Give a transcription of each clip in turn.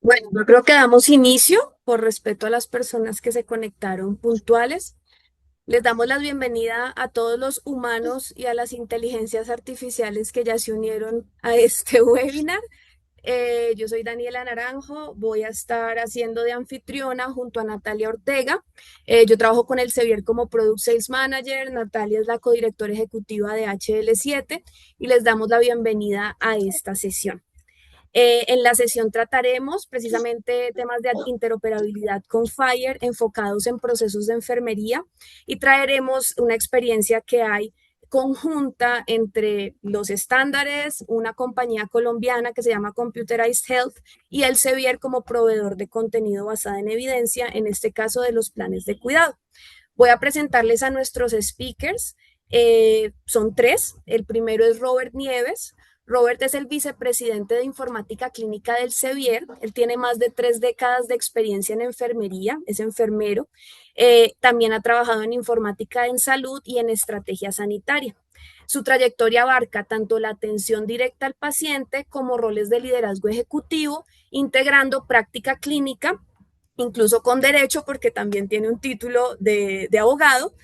Bueno, yo creo que damos inicio por respeto a las personas que se conectaron puntuales. Les damos la bienvenida a todos los humanos y a las inteligencias artificiales que ya se unieron a este webinar. Yo soy Daniela Naranjo, voy a estar haciendo de anfitriona junto a Natalia Ortega. Yo trabajo con el Sevier como Product Sales Manager, Natalia es la codirectora ejecutiva de HL7 y les damos la bienvenida a esta sesión. En la sesión trataremos precisamente temas de interoperabilidad con Fire enfocados en procesos de enfermería y traeremos una experiencia que hay conjunta entre los estándares, una compañía colombiana que se llama Computerized Health y el Sevier como proveedor de contenido basado en evidencia, en este caso de los planes de cuidado. Voy a presentarles a nuestros speakers. Son tres. El primero es Robert Nieves. Robert es el vicepresidente de informática clínica del Sevier. Él tiene más de 3 décadas de experiencia en enfermería, es enfermero. También ha trabajado en informática en salud y en estrategia sanitaria. Su trayectoria abarca tanto la atención directa al paciente como roles de liderazgo ejecutivo, integrando práctica clínica, incluso con derecho, porque también tiene un título de abogado,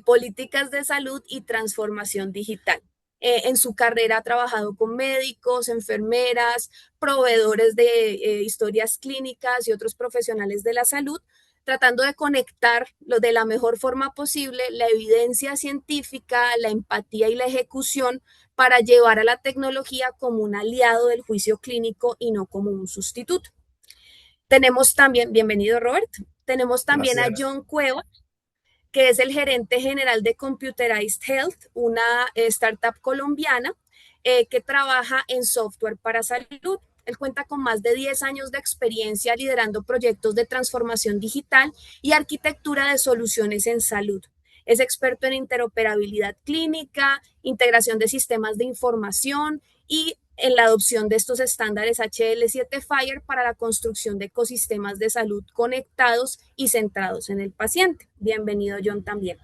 políticas de salud y transformación digital. En su carrera ha trabajado con médicos, enfermeras, proveedores de historias clínicas y otros profesionales de la salud, tratando de conectar de la mejor forma posible la evidencia científica, la empatía y la ejecución para llevar a la tecnología como un aliado del juicio clínico y no como un sustituto. Tenemos también, bienvenido Robert, tenemos también a Gracias. John Cueva, que es el gerente general de Computerized Health, una startup colombiana que trabaja en software para salud. Él cuenta con más de 10 años de experiencia liderando proyectos de transformación digital y arquitectura de soluciones en salud. Es experto en interoperabilidad clínica, integración de sistemas de información y en la adopción de estos estándares HL7 Fire para la construcción de ecosistemas de salud conectados y centrados en el paciente. Bienvenido, John, también.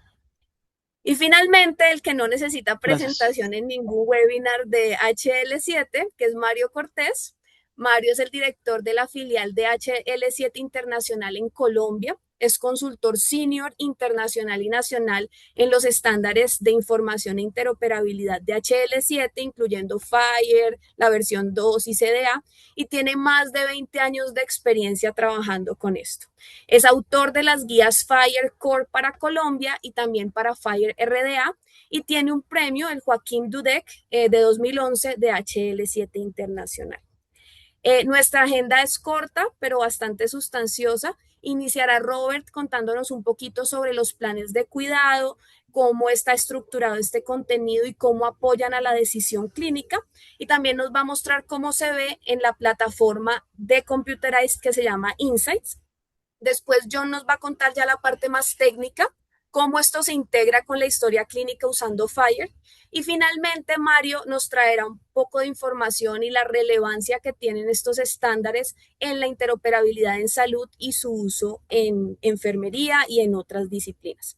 Y finalmente, el que no necesita Gracias. presentación en ningún webinar de HL7, que es Mario Cortés. Mario es el director de la filial de HL7 Internacional en Colombia. Es consultor senior internacional y nacional en los estándares de información e interoperabilidad de HL7, incluyendo FHIR, la versión 2 y CDA, y tiene más de 20 años de experiencia trabajando con esto. Es autor de las guías Fire Core para Colombia y también para Fire RDA y tiene un premio, el Joaquín Dudek, de 2011 de HL7 Internacional. Nuestra agenda es corta, pero bastante sustanciosa. Iniciará Robert contándonos un poquito sobre los planes de cuidado, cómo está estructurado este contenido y cómo apoyan a la decisión clínica. Y también nos va a mostrar cómo se ve en la plataforma de Computerized que se llama Insights. Después John nos va a contar ya la parte más técnica, cómo esto se integra con la historia clínica usando Fire. Y finalmente Mario nos traerá un poco de información y la relevancia que tienen estos estándares en la interoperabilidad en salud y su uso en enfermería y en otras disciplinas.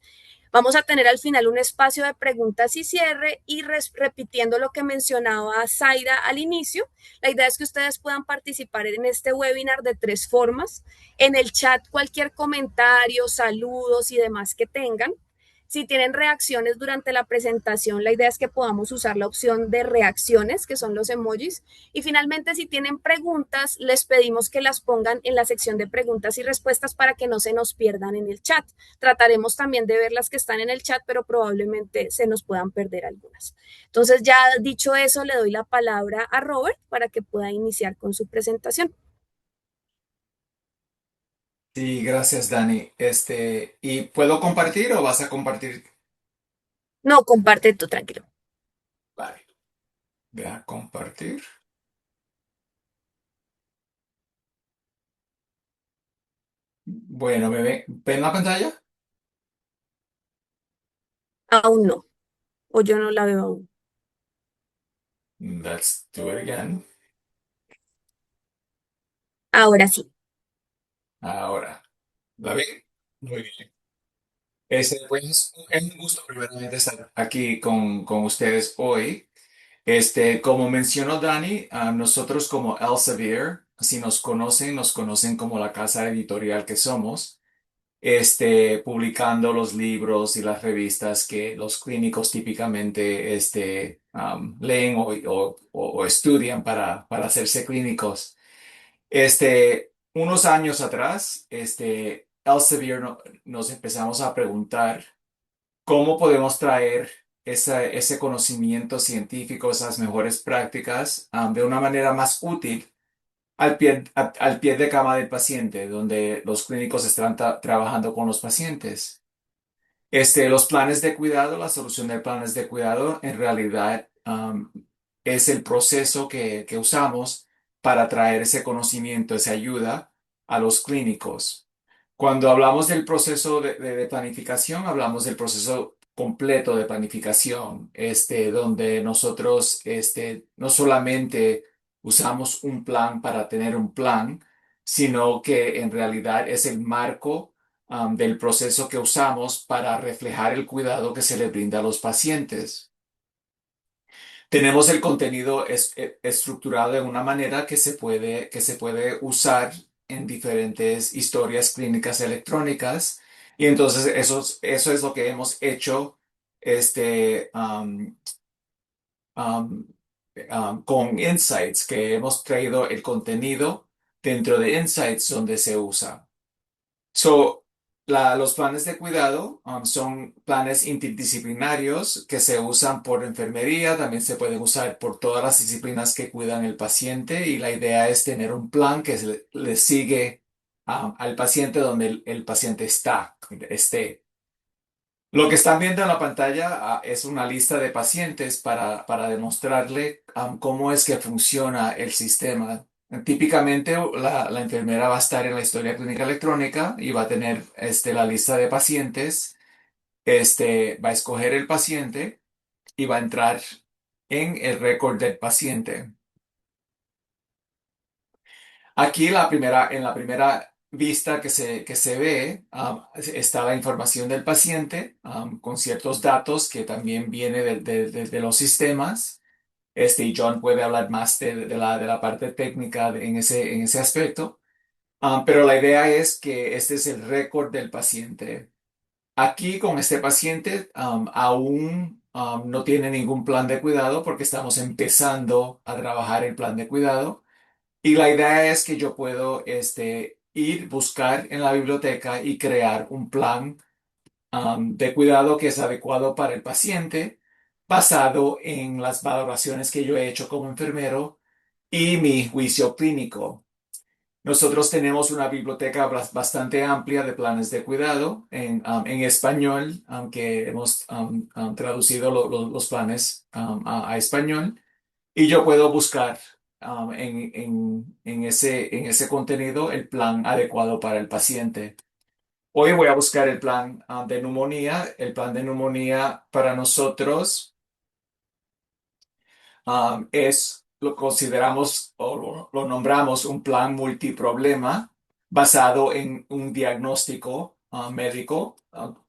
Vamos a tener al final un espacio de preguntas y cierre y repitiendo lo que mencionaba Zaira al inicio, la idea es que ustedes puedan participar en este webinar de 3 formas. En el chat cualquier comentario, saludos y demás que tengan. Si tienen reacciones durante la presentación, la idea es que podamos usar la opción de reacciones, que son los emojis. Y finalmente, si tienen preguntas, les pedimos que las pongan en la sección de preguntas y respuestas para que no se nos pierdan en el chat. Trataremos también de ver las que están en el chat, pero probablemente se nos puedan perder algunas. Entonces, ya dicho eso, le doy la palabra a Robert para que pueda iniciar con su presentación. Sí, gracias, Dani. ¿Y puedo compartir o vas a compartir? No, comparte tú, tranquilo. Vale, voy a compartir. Bueno, ¿ven la pantalla? Aún no, o yo no la veo aún. Let's do it again. Ahora sí. Ahora, ¿la ven? Muy bien. Pues es un gusto primeramente estar aquí con ustedes hoy. Como mencionó Dani, nosotros como Elsevier si nos conocen como la casa editorial que somos, publicando los libros y las revistas que los clínicos típicamente, leen o estudian para hacerse clínicos. Unos años atrás, Elsevier nos empezamos a preguntar cómo podemos traer ese conocimiento científico, esas mejores prácticas, de una manera más útil al pie de cama del paciente, donde los clínicos están trabajando con los pacientes. Los planes de cuidado, la solución de planes de cuidado, en realidad, es el proceso que usamos para traer ese conocimiento, esa ayuda a los clínicos. Cuando hablamos del proceso de planificación, hablamos del proceso completo de planificación, donde nosotros, no solamente usamos un plan para tener un plan, sino que en realidad es el marco del proceso que usamos para reflejar el cuidado que se le brinda a los pacientes. Tenemos el contenido estructurado de una manera que se puede usar en diferentes historias clínicas electrónicas. Y entonces eso es lo que hemos hecho este, um, con Insights, que hemos traído el contenido dentro de Insights donde se usa. So, los planes de cuidado son planes interdisciplinarios que se usan por enfermería, también se pueden usar por todas las disciplinas que cuidan el paciente y la idea es tener un plan que le sigue al paciente donde el paciente esté. Lo que están viendo en la pantalla es una lista de pacientes para demostrarle cómo es que funciona el sistema. Típicamente la enfermera va a estar en la historia clínica electrónica y va a tener la lista de pacientes, va a escoger el paciente y va a entrar en el récord del paciente. Aquí en la primera vista que se ve, está la información del paciente, con ciertos datos que también viene de los sistemas. Y John puede hablar más de la parte técnica en ese aspecto. Pero la idea es que este es el récord del paciente. Aquí con este paciente, aún no tiene ningún plan de cuidado porque estamos empezando a trabajar el plan de cuidado. Y la idea es que yo puedo ir, buscar en la biblioteca y crear un plan de cuidado que es adecuado para el paciente, basado en las valoraciones que yo he hecho como enfermero y mi juicio clínico. Nosotros tenemos una biblioteca bastante amplia de planes de cuidado en español, aunque hemos traducido los planes a español. Y yo puedo buscar en ese contenido el plan adecuado para el paciente. Hoy voy a buscar el plan de neumonía. El plan de neumonía para nosotros lo consideramos o lo nombramos un plan multiproblema basado en un diagnóstico médico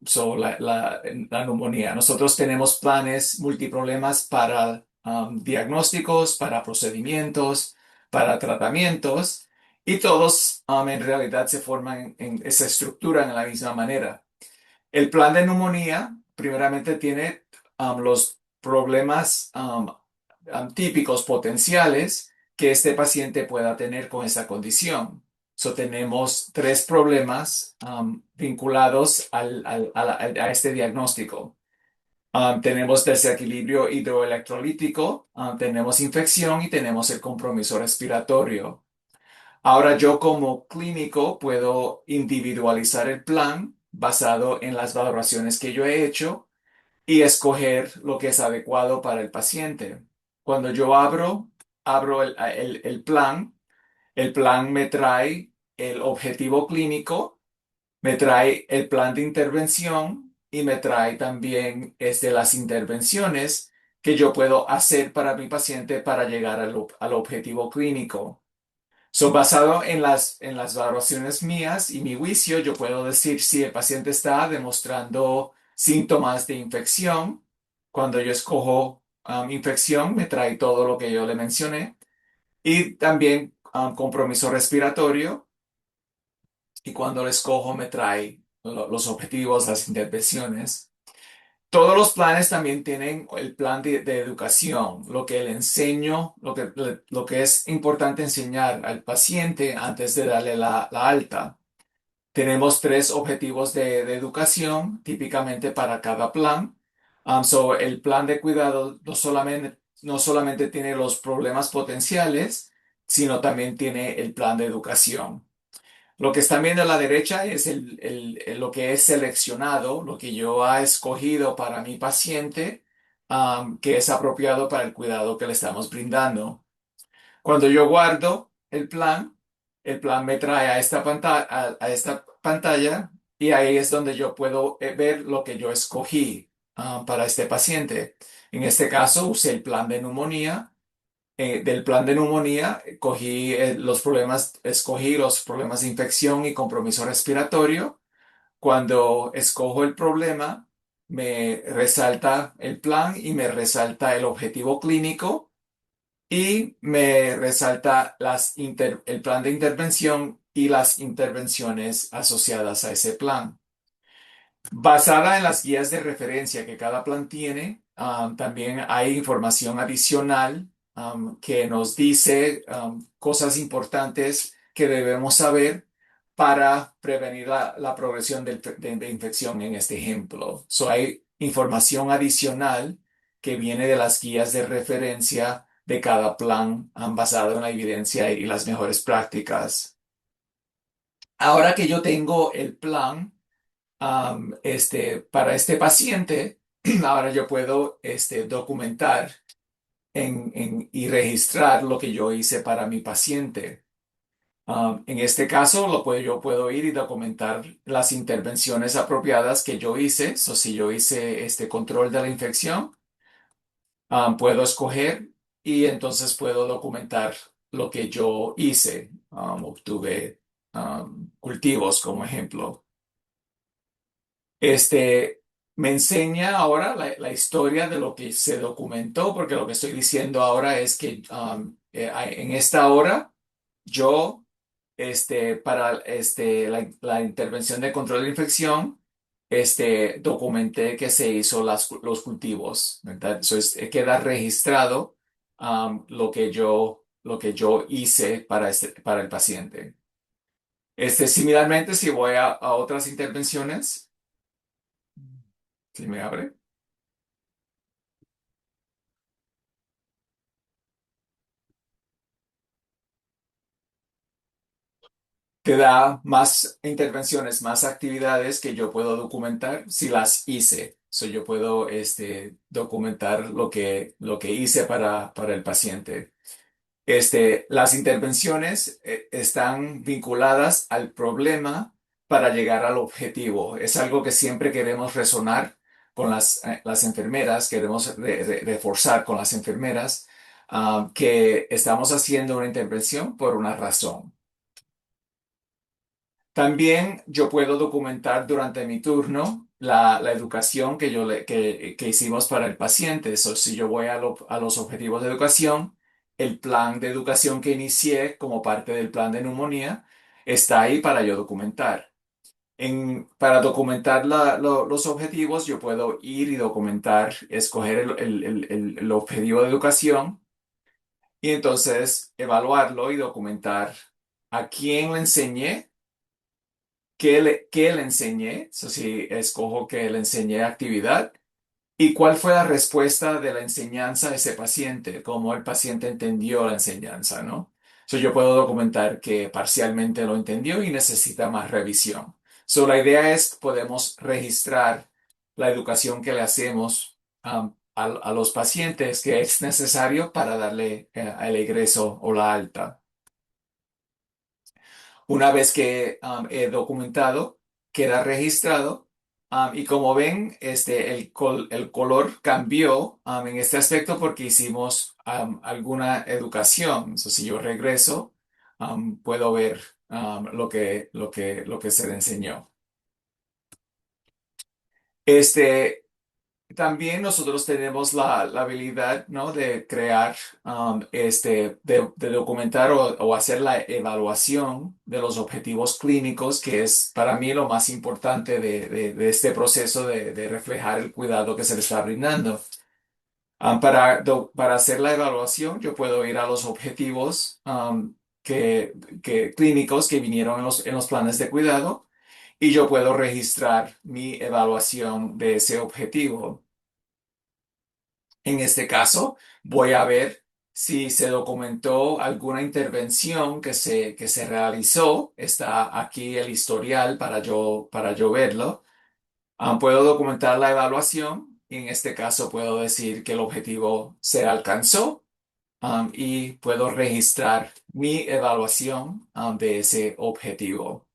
sobre la neumonía. Nosotros tenemos planes multiproblemas para diagnósticos, para procedimientos, para tratamientos y todos en realidad se forman se estructuran de la misma manera. El plan de neumonía primeramente tiene los problemas típicos potenciales que este paciente pueda tener con esa condición. So, tenemos tres problemas vinculados a este diagnóstico. Tenemos desequilibrio hidroelectrolítico, tenemos infección y tenemos el compromiso respiratorio. Ahora yo como clínico puedo individualizar el plan basado en las valoraciones que yo he hecho y escoger lo que es adecuado para el paciente. Cuando yo abro el plan me trae el objetivo clínico, me trae el plan de intervención y me trae también las intervenciones que yo puedo hacer para mi paciente para llegar al objetivo clínico. So, basado en las valoraciones mías y mi juicio, yo puedo decir si el paciente está demostrando síntomas de infección. Cuando yo escojo infección, me trae todo lo que yo le mencioné. Y también compromiso respiratorio y cuando lo escojo me trae los objetivos, las intervenciones. Todos los planes también tienen el plan de educación, lo que le enseño, lo que es importante enseñar al paciente antes de darle la alta. Tenemos tres objetivos de educación, típicamente para cada plan. El plan de cuidado no solamente tiene los problemas potenciales, sino también tiene el plan de educación. Lo que están viendo a la derecha es lo que es seleccionado, lo que yo he escogido para mi paciente, que es apropiado para el cuidado que le estamos brindando. Cuando yo guardo el plan me trae a esta pantalla y ahí es donde yo puedo ver lo que yo escogí, para este paciente. En este caso, usé el plan de neumonía. Del plan de neumonía, escogí los problemas de infección y compromiso respiratorio. Cuando escojo el problema, me resalta el plan y me resalta el objetivo clínico y me resalta el plan de intervención y las intervenciones asociadas a ese plan. Basada en las guías de referencia que cada plan tiene, también hay información adicional, que nos dice, cosas importantes que debemos saber para prevenir la progresión de infección en este ejemplo. Hay información adicional que viene de las guías de referencia de cada plan, basado en la evidencia y las mejores prácticas. Ahora que yo tengo el plan, para este paciente, ahora yo puedo documentar y registrar lo que yo hice para mi paciente. En este caso, yo puedo ir y documentar las intervenciones apropiadas que yo hice. Si yo hice este control de la infección, puedo escoger y entonces puedo documentar lo que yo hice. Obtuve cultivos como ejemplo. Este Me enseña ahora la historia de lo que se documentó, porque lo que estoy diciendo ahora es que, en esta hora yo, para la intervención de control de infección, documenté que se hizo los cultivos, ¿verdad? Queda registrado, lo que yo hice para el paciente. Similarmente, si voy a otras intervenciones, si me abre. Te da más intervenciones, más actividades que yo puedo documentar si las hice. Yo puedo, documentar lo que hice para el paciente. Las intervenciones, están vinculadas al problema para llegar al objetivo. Es algo que siempre queremos resonar con las enfermeras, queremos reforzar con las enfermeras, que estamos haciendo una intervención por una razón. También yo puedo documentar durante mi turno la educación que hicimos para el paciente. Si yo voy a los objetivos de educación, el plan de educación que inicié como parte del plan de neumonía está ahí para yo documentar. Para documentar los objetivos, yo puedo ir y documentar, escoger el objetivo de educación y entonces evaluarlo y documentar a quién le enseñé. ¿Qué le enseñé? Si escojo que le enseñé actividad. ¿Y cuál fue la respuesta de la enseñanza a ese paciente? ¿Cómo el paciente entendió la enseñanza, ¿no? Yo puedo documentar que parcialmente lo entendió y necesita más revisión. La idea es podemos registrar la educación que le hacemos, a los pacientes que es necesario para darle, el egreso o la alta. Una vez que, he documentado, queda registrado. Y como ven, el color cambió, en este aspecto porque hicimos, alguna educación. Si yo regreso, puedo ver, lo que se le enseñó. Este, También nosotros tenemos la habilidad, ¿no? De crear, de documentar o hacer la evaluación de los objetivos clínicos, que es para mí lo más importante de este proceso de reflejar el cuidado que se le está brindando. Para hacer la evaluación, yo puedo ir a los objetivos clínicos que vinieron en los planes de cuidado y yo puedo registrar mi evaluación de ese objetivo. En este caso, voy a ver si se documentó alguna intervención que se realizó. Está aquí el historial para yo verlo. Puedo documentar la evaluación y en este caso puedo decir que el objetivo se alcanzó, y puedo registrar mi evaluación, de ese objetivo.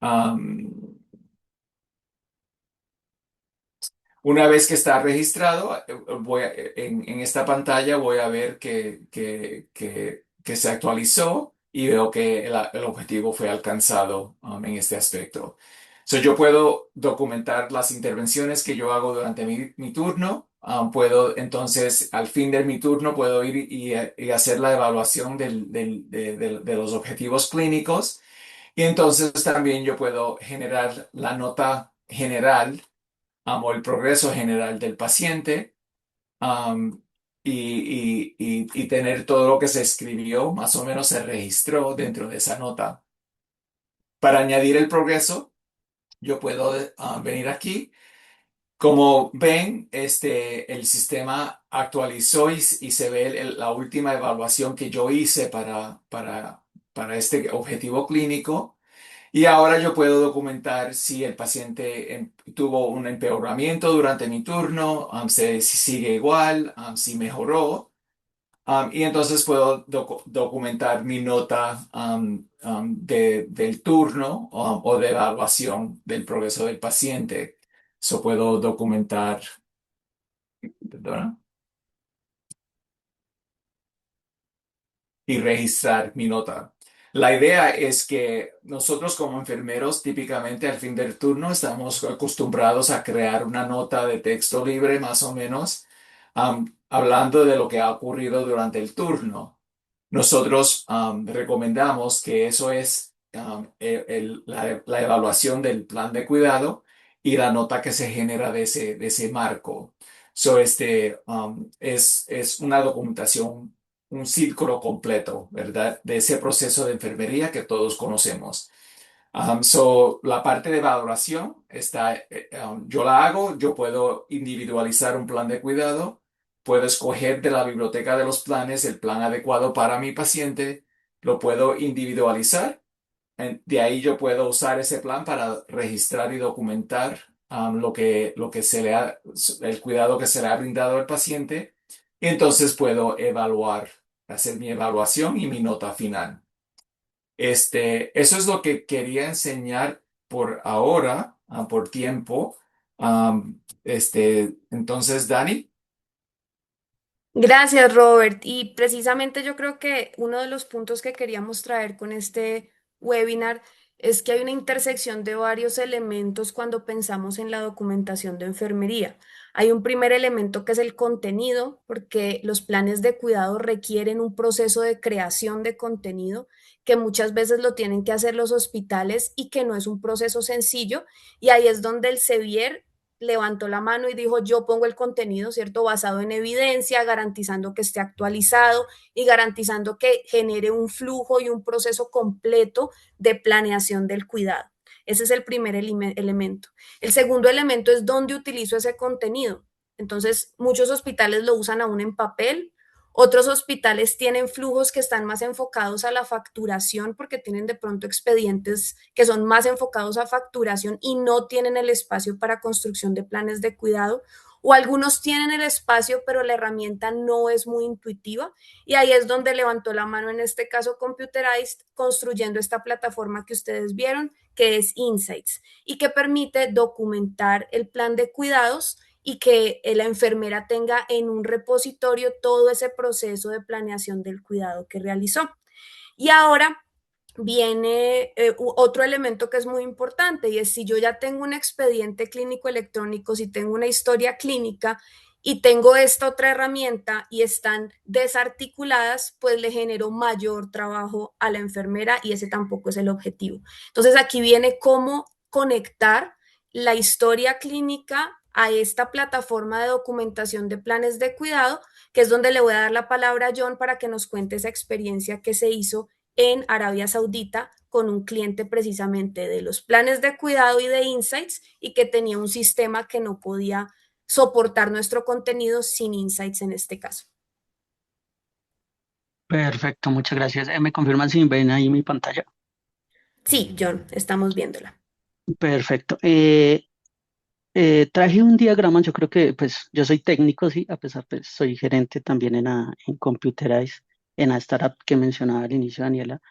Um, Una vez que está registrado, en esta pantalla voy a ver que se actualizó y veo que el objetivo fue alcanzado, en este aspecto. So, yo puedo documentar las intervenciones que yo hago durante mi turno. Puedo entonces, al fin de mi turno, puedo ir y hacer la evaluación de los objetivos clínicos. Y entonces también yo puedo generar la nota general, o el progreso general del paciente, am, y tener todo lo que se escribió, más o menos se registró dentro de esa nota. Para añadir el progreso, yo puedo venir aquí. Como ven, el sistema actualizó y se ve la última evaluación que yo hice para este objetivo clínico. Y ahora yo puedo documentar si el paciente tuvo un empeoramiento durante mi turno, si sigue igual, si mejoró. Y entonces puedo documentar mi nota, del turno, o de evaluación del progreso del paciente. Eso puedo documentar, ¿verdad? Y registrar mi nota. La idea es que nosotros como enfermeros típicamente al fin del turno estamos acostumbrados a crear una nota de texto libre más o menos, hablando de lo que ha ocurrido durante el turno. Nosotros recomendamos que eso es, la evaluación del plan de cuidado y la nota que se genera de ese marco. So, es una documentación, un círculo completo, ¿verdad? De ese proceso de enfermería que todos conocemos. La parte de valoración está, yo la hago, yo puedo individualizar un plan de cuidado, puedo escoger de la biblioteca de los planes el plan adecuado para mi paciente, lo puedo individualizar. De ahí yo puedo usar ese plan para registrar y documentar, lo que el cuidado que se le ha brindado al paciente. Y entonces puedo evaluar, hacer mi evaluación y mi nota final. Eso es lo que quería enseñar por ahora, por tiempo. Entonces, Dani. Gracias, Robert. Y precisamente yo creo que uno de los puntos que queríamos traer con este webinar es que hay una intersección de varios elementos cuando pensamos en la documentación de enfermería. Hay un primer elemento que es el contenido, porque los planes de cuidado requieren un proceso de creación de contenido que muchas veces lo tienen que hacer los hospitales y que no es un proceso sencillo. Y ahí es donde el Sevier levantó la mano y dijo, yo pongo el contenido, ¿cierto? Basado en evidencia, garantizando que esté actualizado y garantizando que genere un flujo y un proceso completo de planeación del cuidado. Ese es el primer elemento. El segundo elemento es dónde utilizo ese contenido. Entonces, muchos hospitales lo usan aún en papel, otros hospitales tienen flujos que están más enfocados a la facturación porque tienen de pronto expedientes que son más enfocados a facturación y no tienen el espacio para construcción de planes de cuidado. O algunos tienen el espacio, pero la herramienta no es muy intuitiva. Y ahí es donde levantó la mano, en este caso Computerized, construyendo esta plataforma que ustedes vieron, que es Insights, y que permite documentar el plan de cuidados y que la enfermera tenga en un repositorio todo ese proceso de planeación del cuidado que realizó. Y ahora viene otro elemento que es muy importante y es si yo ya tengo un expediente clínico electrónico, si tengo una historia clínica y tengo esta otra herramienta y están desarticuladas, pues le genero mayor trabajo a la enfermera y ese tampoco es el objetivo. Entonces aquí viene cómo conectar la historia clínica a esta plataforma de documentación de planes de cuidado, que es donde le voy a dar la palabra a John para que nos cuente esa experiencia que se hizo en Arabia Saudita con un cliente precisamente de los planes de cuidado y de insights y que tenía un sistema que no podía soportar nuestro contenido sin insights en este caso. Perfecto, muchas gracias. ¿Me confirman si ven ahí mi pantalla? Sí, John, estamos viéndola. Perfecto. Traje un diagrama, yo creo que pues yo soy técnico, sí, a pesar pues soy gerente también en Computerize, en la startup que mencionaba al inicio Daniela.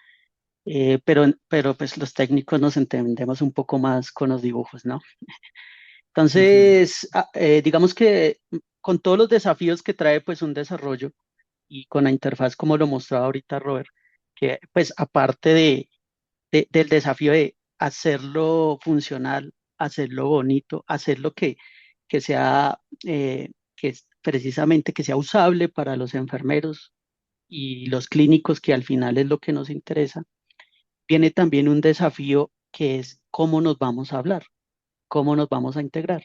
Pero pues los técnicos nos entendemos un poco más con los dibujos, ¿no? Ujú. Entonces, digamos que con todos los desafíos que trae pues un desarrollo y con la interfaz como lo mostraba ahorita Robert, que pues aparte del desafío de hacerlo funcional, hacerlo bonito, hacerlo que sea, precisamente que sea usable para los enfermeros y los clínicos, que al final es lo que nos interesa, viene también un desafío que es cómo nos vamos a hablar, cómo nos vamos a integrar.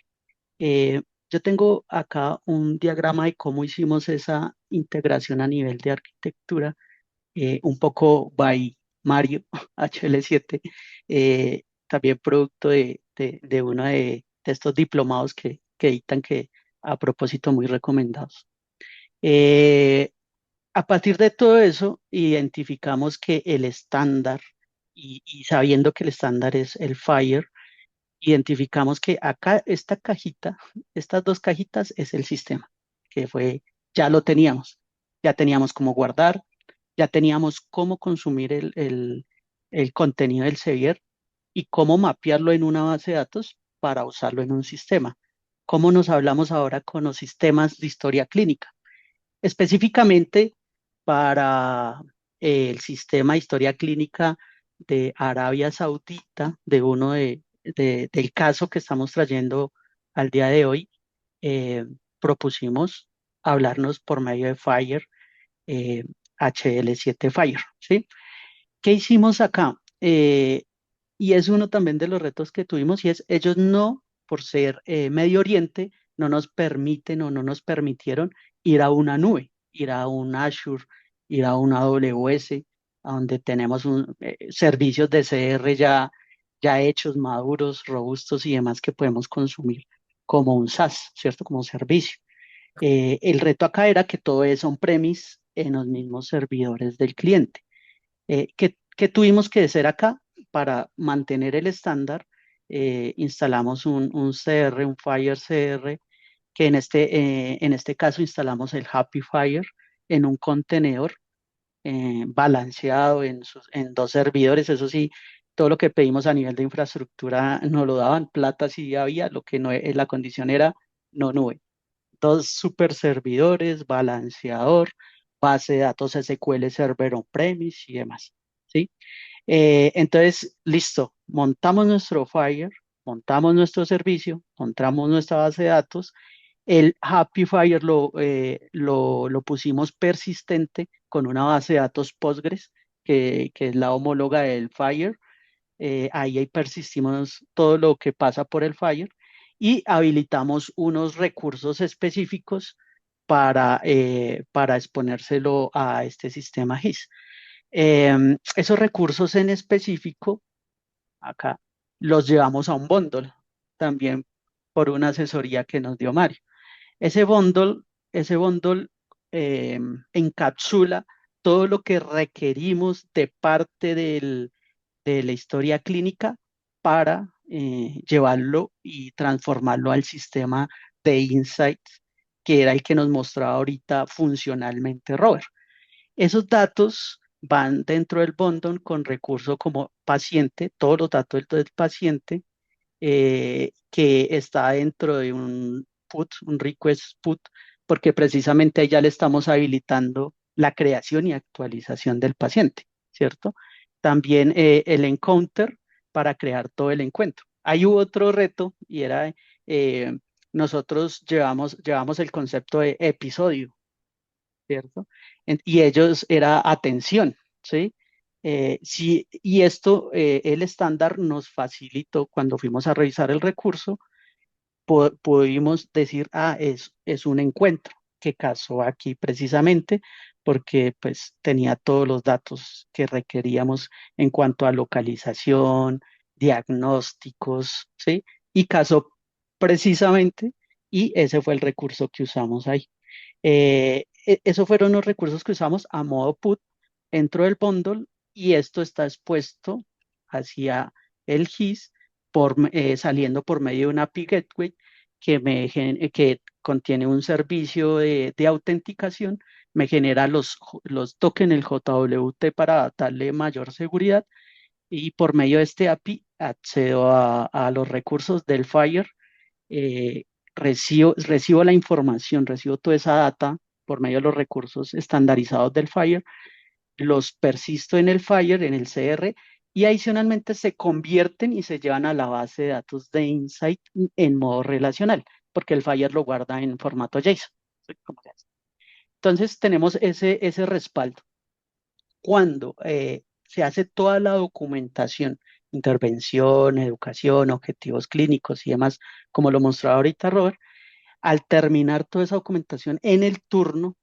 Yo tengo acá un diagrama de cómo hicimos esa integración a nivel de arquitectura, un poco by Mario HL7, también producto de uno de estos diplomados que dictan, que a propósito muy recomendados. Eh, a partir de todo eso, identificamos que el estándar, y sabiendo que el estándar es el FHIR, identificamos que acá esta cajita, estas dos cajitas es el sistema, que fue, ya lo teníamos, ya teníamos cómo guardar, ya teníamos cómo consumir el contenido del Sevier y cómo mapearlo en una base de datos para usarlo en un sistema. ¿Cómo nos hablamos ahora con los sistemas de historia clínica? Específicamente para el sistema de historia clínica de Arabia Saudita, de uno del caso que estamos trayendo al día de hoy, propusimos hablarnos por medio de Fire, eh, HL7 Fire, ¿sí? ¿Qué hicimos acá? Y es uno también de los retos que tuvimos, y es ellos no, por ser Medio Oriente, no nos permiten o no nos permitieron ir a una nube, ir a un Azure, ir a una AWS, a donde tenemos servicios de CR ya hechos, maduros, robustos y demás que podemos consumir como un SaaS, ¿cierto? Como servicio. El reto acá era que todo es on-premise en los mismos servidores del cliente. ¿Qué tuvimos que hacer acá para mantener el estándar? Instalamos un CR, un Fire CR, que en este caso instalamos el Happy Fire en un contenedor balanceado en dos servidores. Eso sí, todo lo que pedimos a nivel de infraestructura nos lo daban, plata sí había, lo que no, la condición era no nube. Dos super servidores, balanceador, base de datos SQL Server on-premise y demás, ¿sí? Entonces, listo, montamos nuestro Fire, montamos nuestro servicio, montamos nuestra base de datos. El Happy Fire lo pusimos persistente con una base de datos Postgres, que es la homóloga del Fire. Ahí persistimos todo lo que pasa por el Fire y habilitamos unos recursos específicos para exponérselo a este sistema GIS. Esos recursos en específico, acá, los llevamos a un bundle, también por una asesoría que nos dio Mario. Ese bundle, ese bundle encapsula todo lo que requerimos de parte de la historia clínica para llevarlo y transformarlo al sistema de Insights, que era el que nos mostraba ahorita funcionalmente Robert. Esos datos van dentro del bundle con recursos como paciente, todos los datos del paciente, que está dentro de un put, un request put, porque precisamente ahí ya le estamos habilitando la creación y actualización del paciente, ¿cierto? también el encounter para crear todo el encuentro. Hay otro reto y era, eh, nosotros llevamos el concepto de episodio, ¿cierto? Y ellos era atención, ¿sí? Sí, y esto, el estándar nos facilitó cuando fuimos a revisar el recurso, pudimos decir, es un encuentro que casó aquí precisamente porque pues tenía todos los datos que requeríamos en cuanto a localización, diagnósticos, ¿sí? Y casó precisamente y ese fue el recurso que usamos ahí. Esos fueron los recursos que usamos a modo put dentro del bundle y esto está expuesto hacia el GIS saliendo por medio de una API Gateway que contiene un servicio de autenticación, me genera los tokens, el JWT para darle mayor seguridad y por medio de este API accedo a los recursos del Fire, eh, recibo la información, recibo toda esa data por medio de los recursos estandarizados del Fire, los persisto en el Fire, en el CR, y adicionalmente se convierten y se llevan a la base de datos de Insight en modo relacional, porque el Fire lo guarda en formato JSON. Entonces tenemos ese respaldo. Cuando se hace toda la documentación, intervención, educación, objetivos clínicos y demás, como lo mostraba ahorita Robert, al terminar toda esa documentación en el turno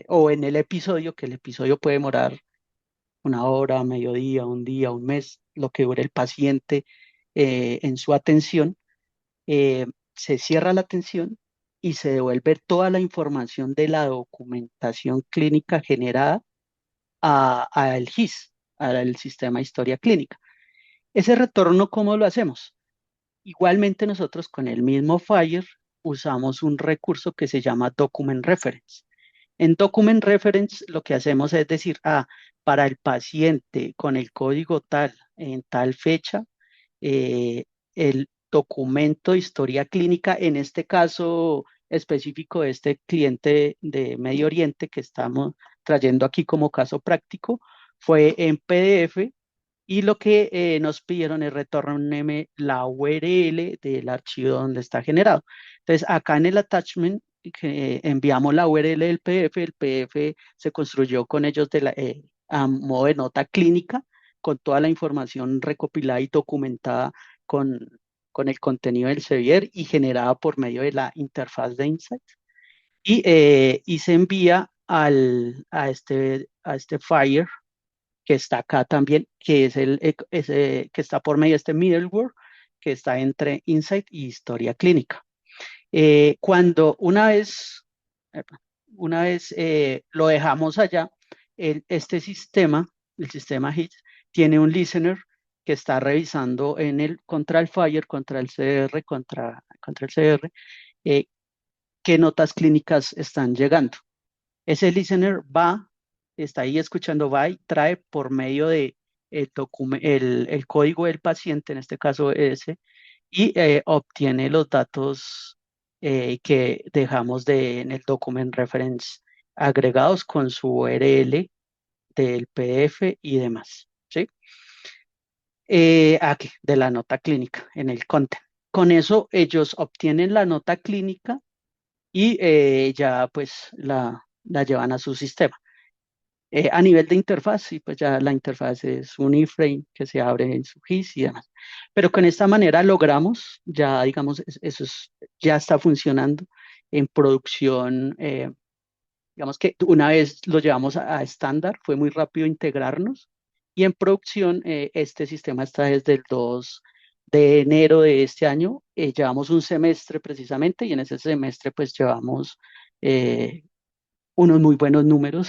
o en el episodio, que el episodio puede demorar una hora, mediodía, un día, un mes, lo que dure el paciente en su atención, se cierra la atención y se devuelve toda la información de la documentación clínica generada al GIS, al sistema de historia clínica. Ese retorno, ¿cómo lo hacemos? Igualmente nosotros con el mismo Fire usamos un recurso que se llama Document Reference. En Document Reference lo que hacemos es decir, para el paciente con el código tal, en tal fecha, el documento de historia clínica, en este caso específico de este cliente de Medio Oriente que estamos trayendo aquí como caso práctico, fue en PDF y lo que nos pidieron es retornarme la URL del archivo donde está generado. Entonces, acá en el attachment que enviamos la URL del PDF, el PDF se construyó con ellos a modo de nota clínica, con toda la información recopilada y documentada con, con el contenido del Sevier y generada por medio de la interfaz de Insight. Y se envía a este Fire que está acá también, que es que está por medio de este middleware, que está entre Insight y Historia Clínica. Cuando una vez lo dejamos allá, este sistema, el sistema HITS, tiene un listener que está revisando contra el Fire, contra el CR, contra el CR, eh, qué notas clínicas están llegando. Ese listener está ahí escuchando, va y trae por medio de el código del paciente, en este caso ese, y obtiene los datos que dejamos en el document reference agregados con su URL del PDF y demás, ¿sí? Aquí, de la nota clínica en el content. Con eso ellos obtienen la nota clínica y ya pues la llevan a su sistema. A nivel de interfaz, sí, pues ya la interfaz es un iframe que se abre en su GIS y demás. Pero con esta manera logramos, ya digamos, ya está funcionando en producción. Digamos que una vez lo llevamos a estándar, fue muy rápido integrarnos y en producción este sistema está desde el 2 de enero de este año. Llevamos un semestre precisamente y en ese semestre pues llevamos unos muy buenos números.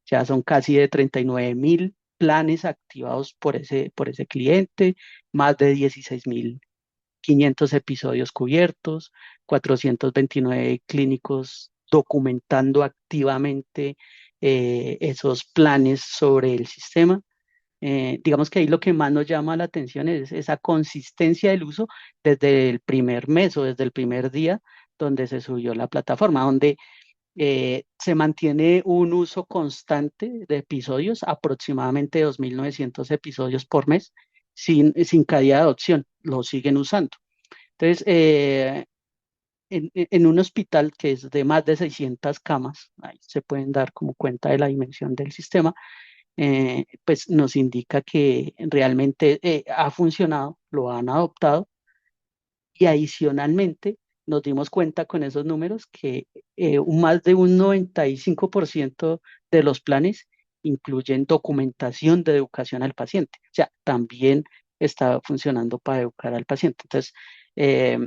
Ya son casi de 39.000 planes activados por ese cliente, más de 16.500 episodios cubiertos, 429 clínicos documentando activamente esos planes sobre el sistema. Digamos que ahí lo que más nos llama la atención es esa consistencia del uso desde el primer mes o desde el primer día donde se subió la plataforma, donde Se mantiene un uso constante de episodios, aproximadamente 2.900 episodios por mes, sin caída de adopción, lo siguen usando. Entonces, en un hospital que es de más de 600 camas, ahí se pueden dar como cuenta de la dimensión del sistema, pues nos indica que realmente ha funcionado, lo han adoptado y adicionalmente nos dimos cuenta con esos números que más de un 95% de los planes incluyen documentación de educación al paciente. O sea, también está funcionando para educar al paciente. Entonces, eh,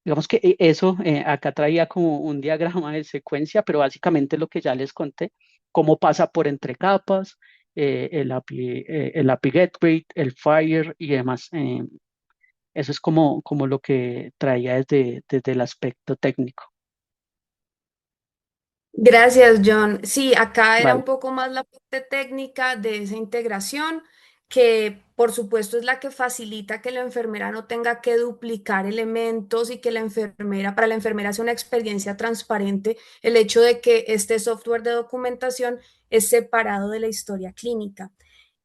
digamos que eso, acá traía como un diagrama de secuencia, pero básicamente lo que ya les conté, cómo pasa por entre capas, el API Gateway, el Fire y demás. Eso es como lo que traía desde el aspecto técnico. Gracias, John. Sí, acá era un Vale. poco más la parte técnica de esa integración, que por supuesto es la que facilita que la enfermera no tenga que duplicar elementos y que para la enfermera sea una experiencia transparente el hecho de que este software de documentación es separado de la historia clínica.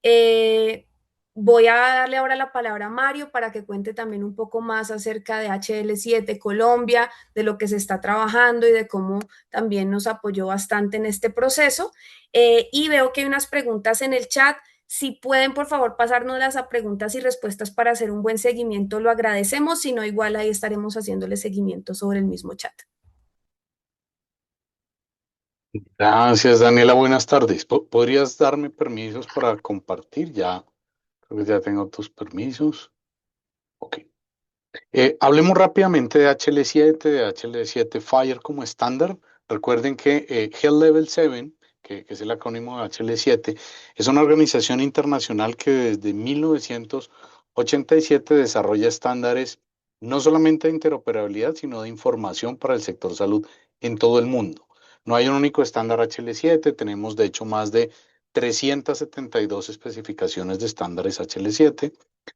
Eh, Voy a darle ahora la palabra a Mario para que cuente también un poco más acerca de HL7 Colombia, de lo que se está trabajando y de cómo también nos apoyó bastante en este proceso. Y veo que hay unas preguntas en el chat. Si pueden, por favor, pasárnoslas a preguntas y respuestas para hacer un buen seguimiento, lo agradecemos. Si no, igual ahí estaremos haciéndole seguimiento sobre el mismo chat. Gracias, Daniela. Buenas tardes. ¿Podrías darme permisos para compartir? Ya, creo que ya tengo tus permisos. Ok. Hablemos rápidamente de HL7, de HL7 Fire como estándar. Recuerden que Health Level 7, que es el acrónimo de HL7, es una organización internacional que desde 1987 desarrolla estándares no solamente de interoperabilidad, sino de información para el sector salud en todo el mundo. No hay un único estándar HL7, tenemos de hecho más de 372 especificaciones de estándares HL7,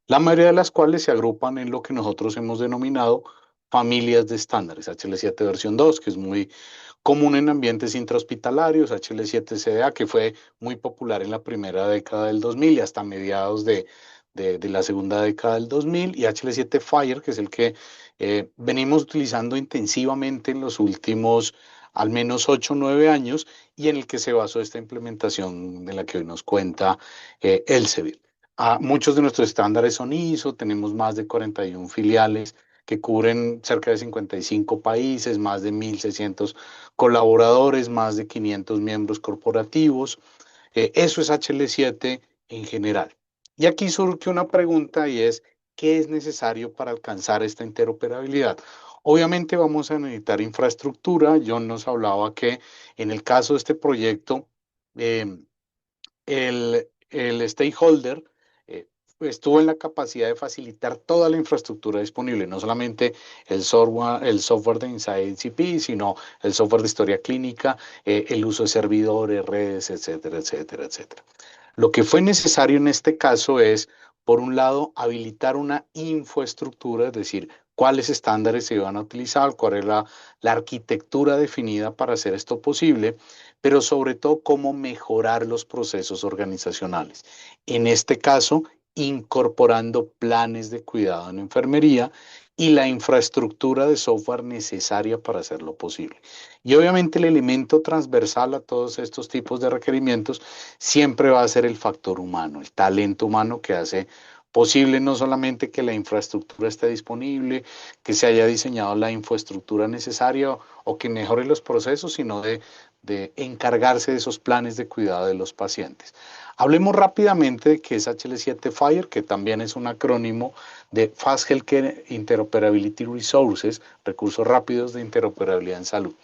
la mayoría de las cuales se agrupan en lo que nosotros hemos denominado familias de estándares, HL7 versión 2, que es muy común en ambientes intrahospitalarios, HL7CDA, que fue muy popular en la primera década del 2000 y hasta mediados de la segunda década del 2000, y HL7 Fire, que es el que venimos utilizando intensivamente en los últimos al menos 8 o 9 años y en el que se basó esta implementación de la que hoy nos cuenta Elsevier. Muchos de nuestros estándares son ISO, tenemos más de 41 filiales que cubren cerca de 55 países, más de 1.600 colaboradores, más de 500 miembros corporativos. Eso es HL7 en general. Y aquí surge una pregunta y es, ¿qué es necesario para alcanzar esta interoperabilidad? Obviamente vamos a necesitar infraestructura. John nos hablaba que en el caso de este proyecto, eh, el stakeholder estuvo en la capacidad de facilitar toda la infraestructura disponible, no solamente el software de Inside CP, sino el software de historia clínica, el uso de servidores, redes, etcétera, etcétera, etcétera. Lo que fue necesario en este caso es, por un lado, habilitar una infraestructura, es decir, cuáles estándares se iban a utilizar, cuál era la arquitectura definida para hacer esto posible, pero sobre todo cómo mejorar los procesos organizacionales. En este caso, incorporando planes de cuidado en enfermería y la infraestructura de software necesaria para hacerlo posible. Y obviamente el elemento transversal a todos estos tipos de requerimientos siempre va a ser el factor humano, el talento humano que hace posible no solamente que la infraestructura esté disponible, que se haya diseñado la infraestructura necesaria o que mejore los procesos, sino de encargarse de esos planes de cuidado de los pacientes. Hablemos rápidamente de qué es HL7 Fire, que también es un acrónimo de Fast Healthcare Interoperability Resources, recursos rápidos de interoperabilidad en salud.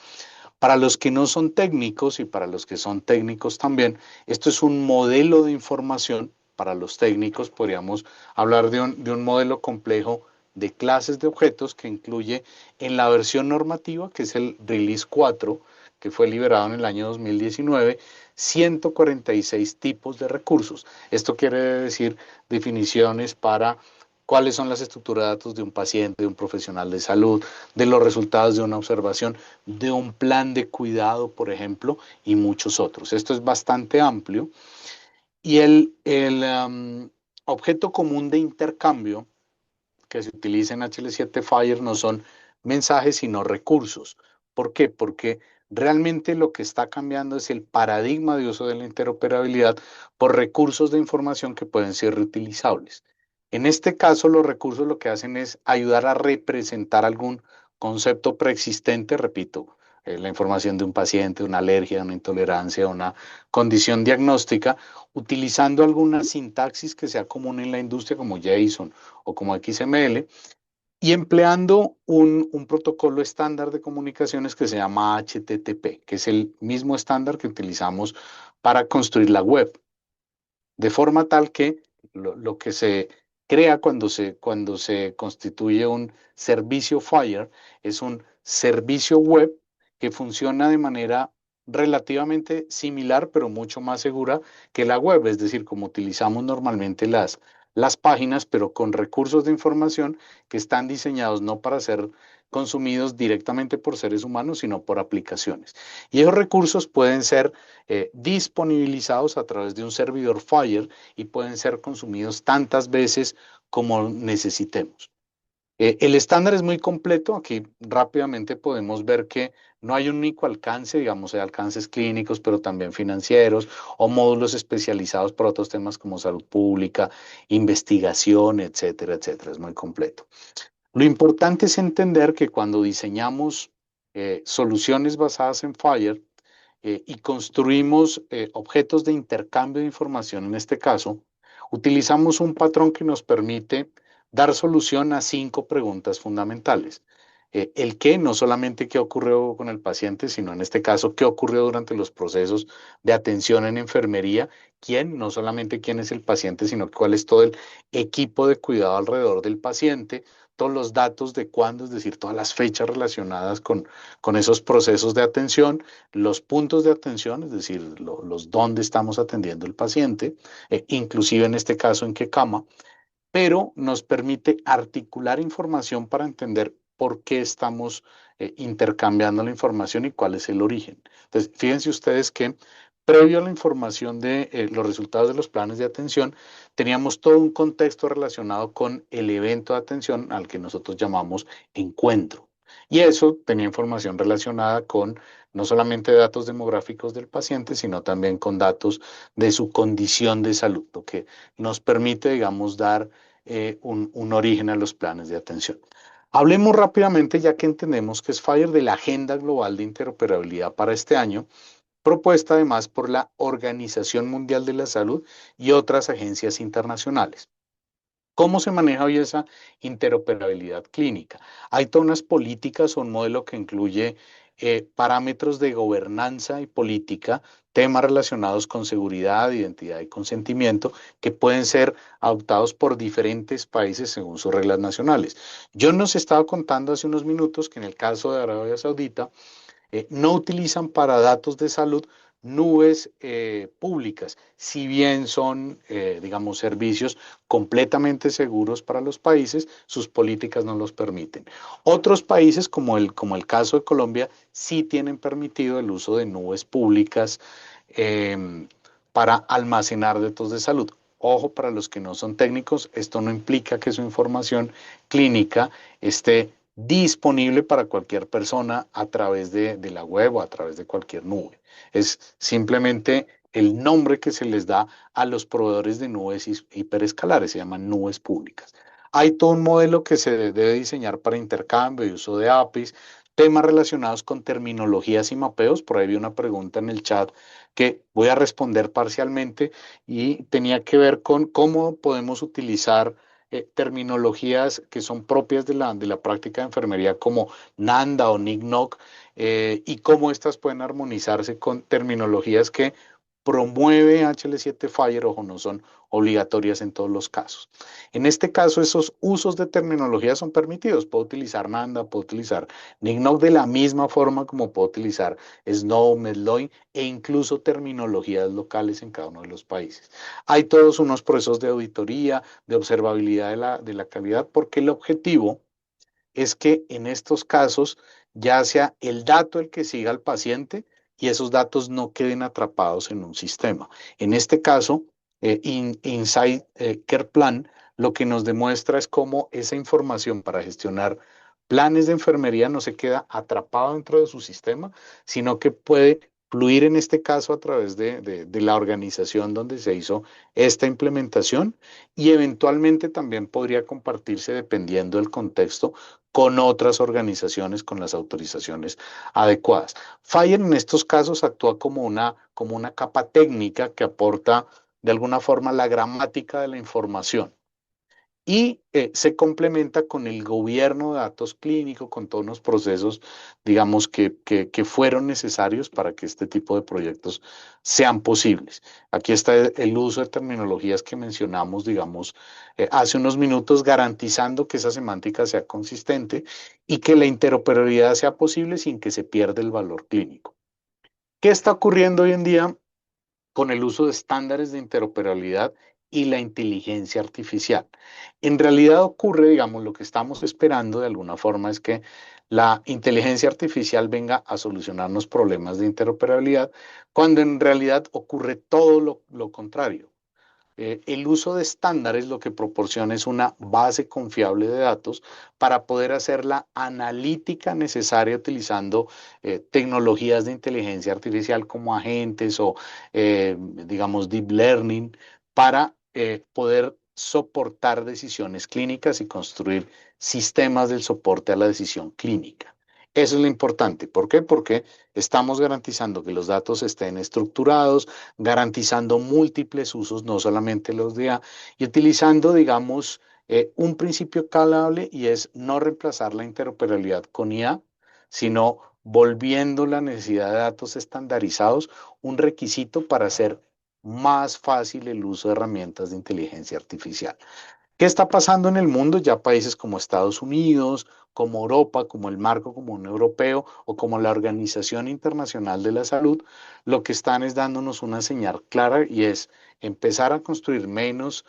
Para los que no son técnicos y para los que son técnicos también, esto es un modelo de información. Para los técnicos podríamos hablar de un modelo complejo de clases de objetos que incluye en la versión normativa, que es el Release 4, que fue liberado en el año 2019, 146 tipos de recursos. Esto quiere decir definiciones para cuáles son las estructuras de datos de un paciente, de un profesional de salud, de los resultados de una observación, de un plan de cuidado, por ejemplo, y muchos otros. Esto es bastante amplio. Y el objeto común de intercambio que se utiliza en HL7 Fire no son mensajes, sino recursos. ¿Por qué? Porque realmente lo que está cambiando es el paradigma de uso de la interoperabilidad por recursos de información que pueden ser reutilizables. En este caso, los recursos lo que hacen es ayudar a representar algún concepto preexistente, repito, la información de un paciente, una alergia, una intolerancia, una condición diagnóstica, utilizando alguna sintaxis que sea común en la industria como JSON o como XML, y empleando un protocolo estándar de comunicaciones que se llama HTTP, que es el mismo estándar que utilizamos para construir la web, de forma tal que lo que se crea cuando se constituye un servicio FHIR es un servicio web que funciona de manera relativamente similar, pero mucho más segura que la web, es decir, como utilizamos normalmente las páginas, pero con recursos de información que están diseñados no para ser consumidos directamente por seres humanos, sino por aplicaciones. Y esos recursos pueden ser disponibilizados a través de un servidor FHIR y pueden ser consumidos tantas veces como necesitemos. El estándar es muy completo. Aquí rápidamente podemos ver que no hay un único alcance, digamos, hay alcances clínicos, pero también financieros o módulos especializados para otros temas como salud pública, investigación, etcétera, etcétera. Es muy completo. Lo importante es entender que cuando diseñamos soluciones basadas en FHIR, y construimos objetos de intercambio de información, en este caso, utilizamos un patrón que nos permite dar solución a 5 preguntas fundamentales. El qué, no solamente qué ocurrió con el paciente, sino en este caso, qué ocurrió durante los procesos de atención en enfermería, quién, no solamente quién es el paciente, sino cuál es todo el equipo de cuidado alrededor del paciente, todos los datos de cuándo, es decir, todas las fechas relacionadas con esos procesos de atención, los puntos de atención, es decir, los dónde estamos atendiendo el paciente, inclusive en este caso en qué cama, pero nos permite articular información para entender por qué estamos intercambiando la información y cuál es el origen. Entonces, fíjense ustedes que previo a la información de los resultados de los planes de atención, teníamos todo un contexto relacionado con el evento de atención al que nosotros llamamos encuentro. Y eso tenía información relacionada con no solamente datos demográficos del paciente, sino también con datos de su condición de salud, lo que nos permite, digamos, dar un origen a los planes de atención. Hablemos rápidamente, ya que entendemos que es FHIR, de la Agenda Global de Interoperabilidad para este año, propuesta además por la Organización Mundial de la Salud y otras agencias internacionales. ¿Cómo se maneja hoy esa interoperabilidad clínica? Hay todas unas políticas o un modelo que incluye parámetros de gobernanza y política, temas relacionados con seguridad, identidad y consentimiento, que pueden ser adoptados por diferentes países según sus reglas nacionales. Yo nos estaba contando hace unos minutos que en el caso de Arabia Saudita, no utilizan para datos de salud nubes públicas, si bien son, digamos, servicios completamente seguros para los países, sus políticas no los permiten. Otros países, como el caso de Colombia, sí tienen permitido el uso de nubes públicas para almacenar datos de salud. Ojo, para los que no son técnicos, esto no implica que su información clínica esté disponible para cualquier persona a través de la web o a través de cualquier nube. Es simplemente el nombre que se les da a los proveedores de nubes hiperescalares, se llaman nubes públicas. Hay todo un modelo que se debe diseñar para intercambio y uso de APIs, temas relacionados con terminologías y mapeos. Por ahí vi una pregunta en el chat que voy a responder parcialmente y tenía que ver con cómo podemos utilizar terminologías que son propias de la práctica de enfermería como NANDA o NICNOC y cómo estas pueden armonizarse con terminologías que promueve HL7 Fire, ojo, no son obligatorias en todos los casos. En este caso, esos usos de terminología son permitidos. Puedo utilizar Manda, puedo utilizar Nicknock de la misma forma como puedo utilizar Snow, Medloin e incluso terminologías locales en cada uno de los países. Hay todos unos procesos de auditoría, de observabilidad de la calidad, porque el objetivo es que en estos casos ya sea el dato el que siga al paciente y esos datos no queden atrapados en un sistema. En este caso, Insight Care Plan lo que nos demuestra es cómo esa información para gestionar planes de enfermería no se queda atrapado dentro de su sistema, sino que puede fluir en este caso a través de la organización donde se hizo esta implementación y eventualmente también podría compartirse dependiendo del contexto con otras organizaciones con las autorizaciones adecuadas. Fire en estos casos actúa como una capa técnica que aporta de alguna forma la gramática de la información y se complementa con el gobierno de datos clínicos, con todos los procesos, digamos, que fueron necesarios para que este tipo de proyectos sean posibles. Aquí está el uso de terminologías que mencionamos, digamos, hace unos minutos, garantizando que esa semántica sea consistente y que la interoperabilidad sea posible sin que se pierda el valor clínico. ¿Qué está ocurriendo hoy en día con el uso de estándares de interoperabilidad y la inteligencia artificial? En realidad ocurre, digamos, lo que estamos esperando de alguna forma es que la inteligencia artificial venga a solucionarnos problemas de interoperabilidad, cuando en realidad ocurre todo lo contrario. El uso de estándares lo que proporciona es una base confiable de datos para poder hacer la analítica necesaria utilizando tecnologías de inteligencia artificial como agentes o, digamos, deep learning para poder soportar decisiones clínicas y construir sistemas del soporte a la decisión clínica. Eso es lo importante. ¿Por qué? Porque estamos garantizando que los datos estén estructurados, garantizando múltiples usos, no solamente los de A, y utilizando, digamos, un principio escalable y es no reemplazar la interoperabilidad con IA, sino volviendo la necesidad de datos estandarizados un requisito para hacer más fácil el uso de herramientas de inteligencia artificial. ¿Qué está pasando en el mundo? Ya países como Estados Unidos, como Europa, como el Marco Común Europeo o como la Organización Internacional de la Salud, lo que están es dándonos una señal clara y es empezar a construir menos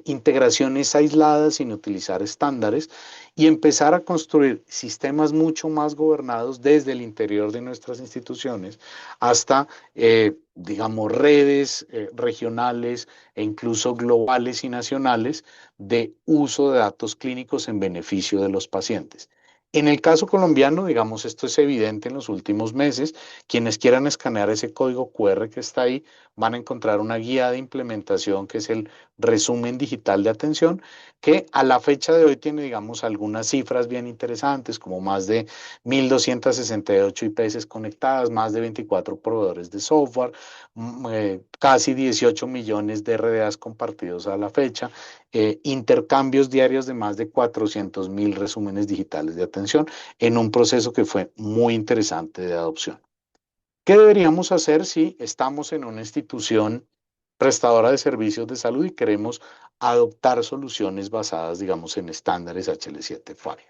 integraciones aisladas sin utilizar estándares y empezar a construir sistemas mucho más gobernados desde el interior de nuestras instituciones hasta, digamos, redes regionales e incluso globales y nacionales de uso de datos clínicos en beneficio de los pacientes. En el caso colombiano, digamos, esto es evidente en los últimos meses. Quienes quieran escanear ese código QR que está ahí, van a encontrar una guía de implementación que es el resumen digital de atención, que a la fecha de hoy tiene, digamos, algunas cifras bien interesantes, como más de 1.268 IPS conectadas, más de 24 proveedores de software, casi 18 millones de RDAs compartidos a la fecha, intercambios diarios de más de 400.000 resúmenes digitales de atención en un proceso que fue muy interesante de adopción. ¿Qué deberíamos hacer si estamos en una institución prestadora de servicios de salud y queremos adoptar soluciones basadas, digamos, en estándares HL7 FAIR?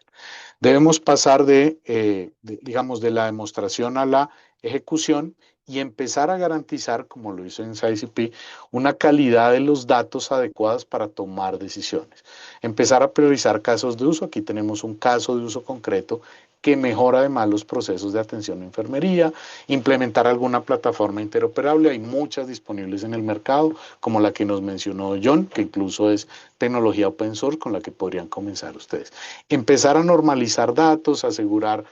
Debemos pasar digamos, de la demostración a la ejecución y empezar a garantizar, como lo hizo en SciCP, una calidad de los datos adecuadas para tomar decisiones. Empezar a priorizar casos de uso. Aquí tenemos un caso de uso concreto que mejora además los procesos de atención en enfermería, implementar alguna plataforma interoperable. Hay muchas disponibles en el mercado, como la que nos mencionó John, que incluso es tecnología open source con la que podrían comenzar ustedes. Empezar a normalizar datos, asegurar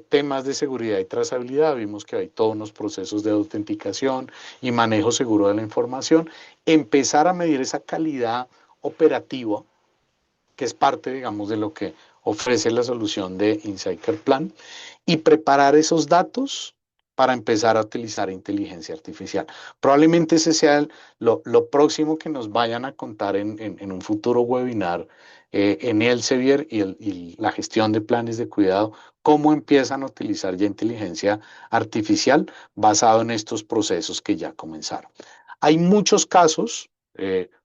temas de seguridad y trazabilidad. Vimos que hay todos unos procesos de autenticación y manejo seguro de la información. Empezar a medir esa calidad operativa, que es parte, digamos, de lo que ofrece la solución de Insight Care Plan, y preparar esos datos para empezar a utilizar inteligencia artificial. Probablemente ese sea lo próximo que nos vayan a contar en un futuro webinar en Elsevier y la gestión de planes de cuidado, cómo empiezan a utilizar ya inteligencia artificial basado en estos procesos que ya comenzaron. Hay muchos casos,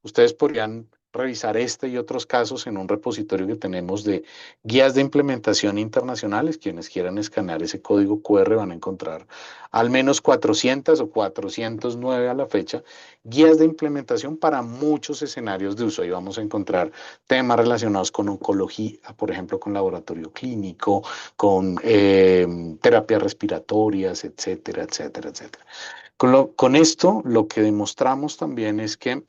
ustedes podrían revisar este y otros casos en un repositorio que tenemos de guías de implementación internacionales. Quienes quieran escanear ese código QR van a encontrar al menos 400 o 409 a la fecha, guías de implementación para muchos escenarios de uso. Ahí vamos a encontrar temas relacionados con oncología, por ejemplo, con laboratorio clínico, con terapias respiratorias, etcétera, etcétera, etcétera. Con esto, lo que demostramos también es que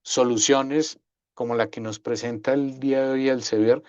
soluciones como la que nos presenta el día de hoy Elsevier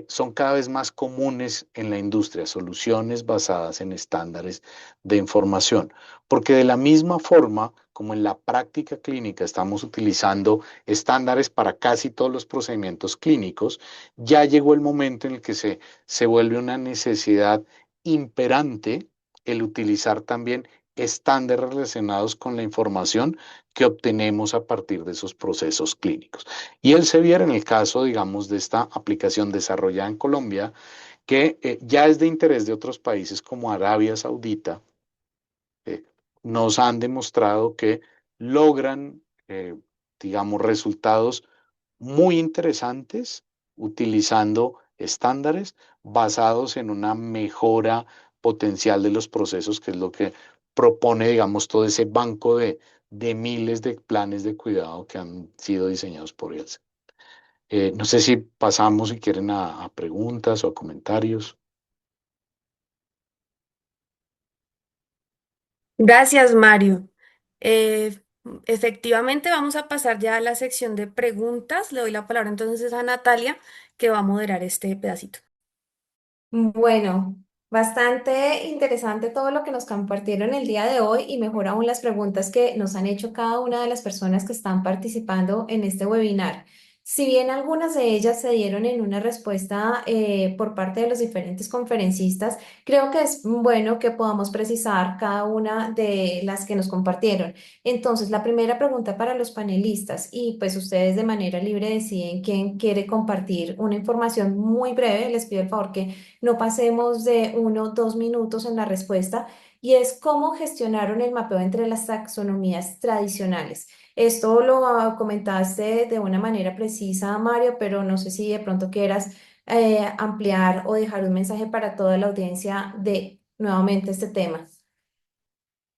son cada vez más comunes en la industria, soluciones basadas en estándares de información, porque de la misma forma como en la práctica clínica estamos utilizando estándares para casi todos los procedimientos clínicos, ya llegó el momento en el que se vuelve una necesidad imperante el utilizar también estándares relacionados con la información que obtenemos a partir de esos procesos clínicos. Y el Elsevier, en el caso, digamos, de esta aplicación desarrollada en Colombia, que ya es de interés de otros países como Arabia Saudita, eh, nos han demostrado que logran, digamos, resultados muy interesantes utilizando estándares basados en una mejora potencial de los procesos, que es lo que propone, digamos, todo ese banco de miles de planes de cuidado que han sido diseñados por ellos. No sé si pasamos, si quieren, a preguntas o a comentarios. Gracias, Mario. Eh, Efectivamente, vamos a pasar ya a la sección de preguntas. Le doy la palabra entonces a Natalia, que va a moderar este pedacito. Bueno, bastante interesante todo lo que nos compartieron el día de hoy y mejor aún las preguntas que nos han hecho cada una de las personas que están participando en este webinar. Si bien algunas de ellas se dieron en una respuesta por parte de los diferentes conferencistas, creo que es bueno que podamos precisar cada una de las que nos compartieron. Entonces, la primera pregunta para los panelistas, y pues ustedes de manera libre deciden quién quiere compartir una información muy breve. Les pido el favor que no pasemos de 1 o 2 minutos en la respuesta, y es cómo gestionaron el mapeo entre las taxonomías tradicionales. Esto lo comentaste de una manera precisa, Mario, pero no sé si de pronto quieras ampliar o dejar un mensaje para toda la audiencia de nuevamente este tema.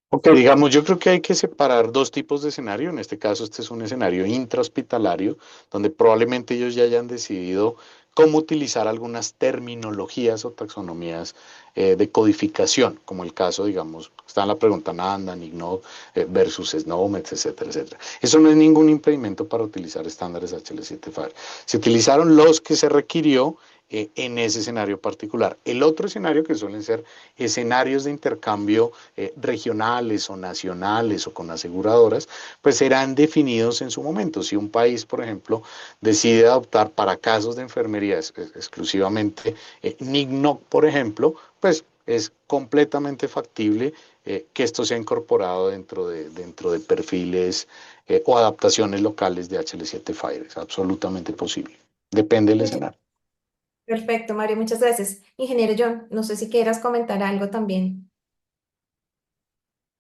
Ok, digamos, yo creo que hay que separar dos tipos de escenario. En este caso, este es un escenario intrahospitalario, donde probablemente ellos ya hayan decidido cómo utilizar algunas terminologías o taxonomías de codificación, como el caso, digamos, está en la pregunta NANDA, NICNOC versus SNOMED, etcétera, etcétera. Eso no es ningún impedimento para utilizar estándares HL7 Se utilizaron los que se requirió en ese escenario particular. El otro escenario, que suelen ser escenarios de intercambio regionales o nacionales o con aseguradoras, pues serán definidos en su momento. Si un país, por ejemplo, decide adoptar para casos de enfermería exclusivamente NICNOC, por ejemplo, pues es completamente factible que esto sea incorporado dentro de perfiles o adaptaciones locales de HL7 Fire. Es absolutamente posible. Depende del escenario. Perfecto, Mario, muchas gracias. Ingeniero John, no sé si quieras comentar algo también.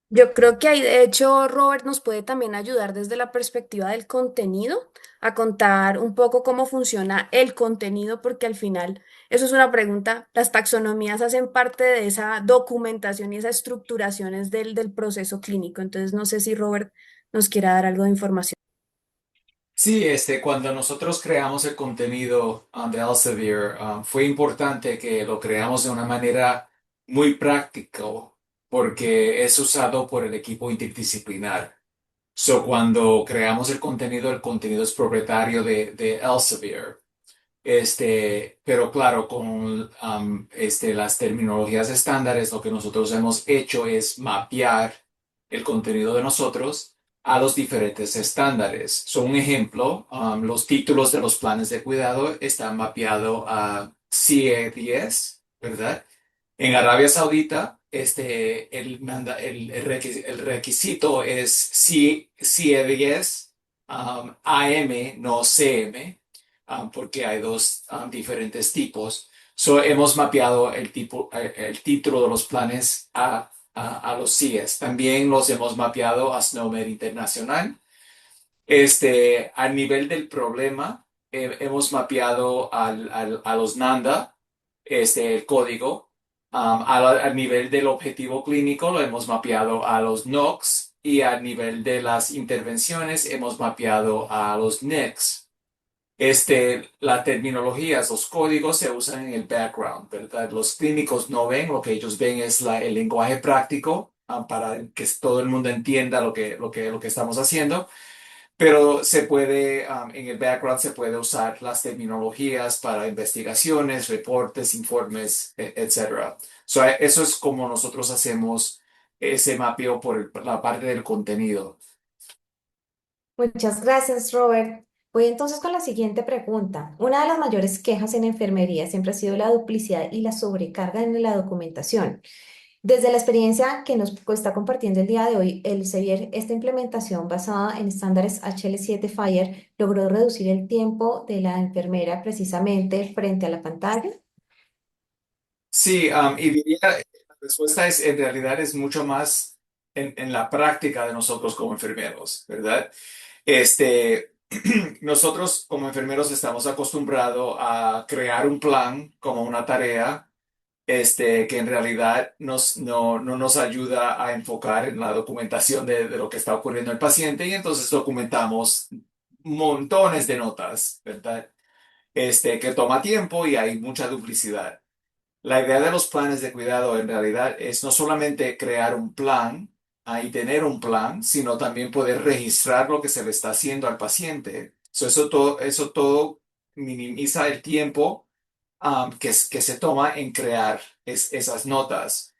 Yo creo que ahí, de hecho, Robert nos puede también ayudar desde la perspectiva del contenido a contar un poco cómo funciona el contenido, porque al final, eso es una pregunta, las taxonomías hacen parte de esa documentación y esas estructuraciones del proceso clínico. Entonces, no sé si Robert nos quiera dar algo de información. Sí, cuando nosotros creamos el contenido de Elsevier, fue importante que lo creamos de una manera muy práctica porque es usado por el equipo interdisciplinar. So, cuando creamos el contenido es propietario de Elsevier. Pero claro, con las terminologías estándares, lo que nosotros hemos hecho es mapear el contenido de nosotros a los diferentes estándares. Son un ejemplo, los títulos de los planes de cuidado están mapeados a CE10, ¿verdad? En Arabia Saudita el requisito es CIE-10 AM, no CM, porque hay dos diferentes tipos. So, hemos mapeado el título de los planes a los CIEs. También los hemos mapeado a SNOMED Internacional. A nivel del problema, hemos mapeado a los NANDA, el código. Al nivel del objetivo clínico, lo hemos mapeado a los NOCs y a nivel de las intervenciones, hemos mapeado a los NICs. Las terminologías, los códigos se usan en el background, ¿verdad? Los clínicos no ven, lo que ellos ven es el lenguaje práctico, para que todo el mundo entienda lo que estamos haciendo. Pero en el background se puede usar las terminologías para investigaciones, reportes, informes, etcétera. So, eso es como nosotros hacemos ese mapeo por la parte del contenido. Muchas gracias, Robert. Voy entonces con la siguiente pregunta. Una de las mayores quejas en enfermería siempre ha sido la duplicidad y la sobrecarga en la documentación. Desde la experiencia que nos está compartiendo el día de hoy, el Sevier, esta implementación basada en estándares HL7 FHIR logró reducir el tiempo de la enfermera precisamente frente a la pantalla. Sí, y diría, la respuesta en realidad es mucho más en la práctica de nosotros como enfermeros, ¿verdad? Nosotros como enfermeros estamos acostumbrados a crear un plan como una tarea, que en realidad no nos ayuda a enfocar en la documentación de lo que está ocurriendo en el paciente y entonces documentamos montones de notas, ¿verdad? Que toma tiempo y hay mucha duplicidad. La idea de los planes de cuidado en realidad es no solamente crear un plan y tener un plan, sino también poder registrar lo que se le está haciendo al paciente. Eso todo minimiza el tiempo que se toma en crear esas notas.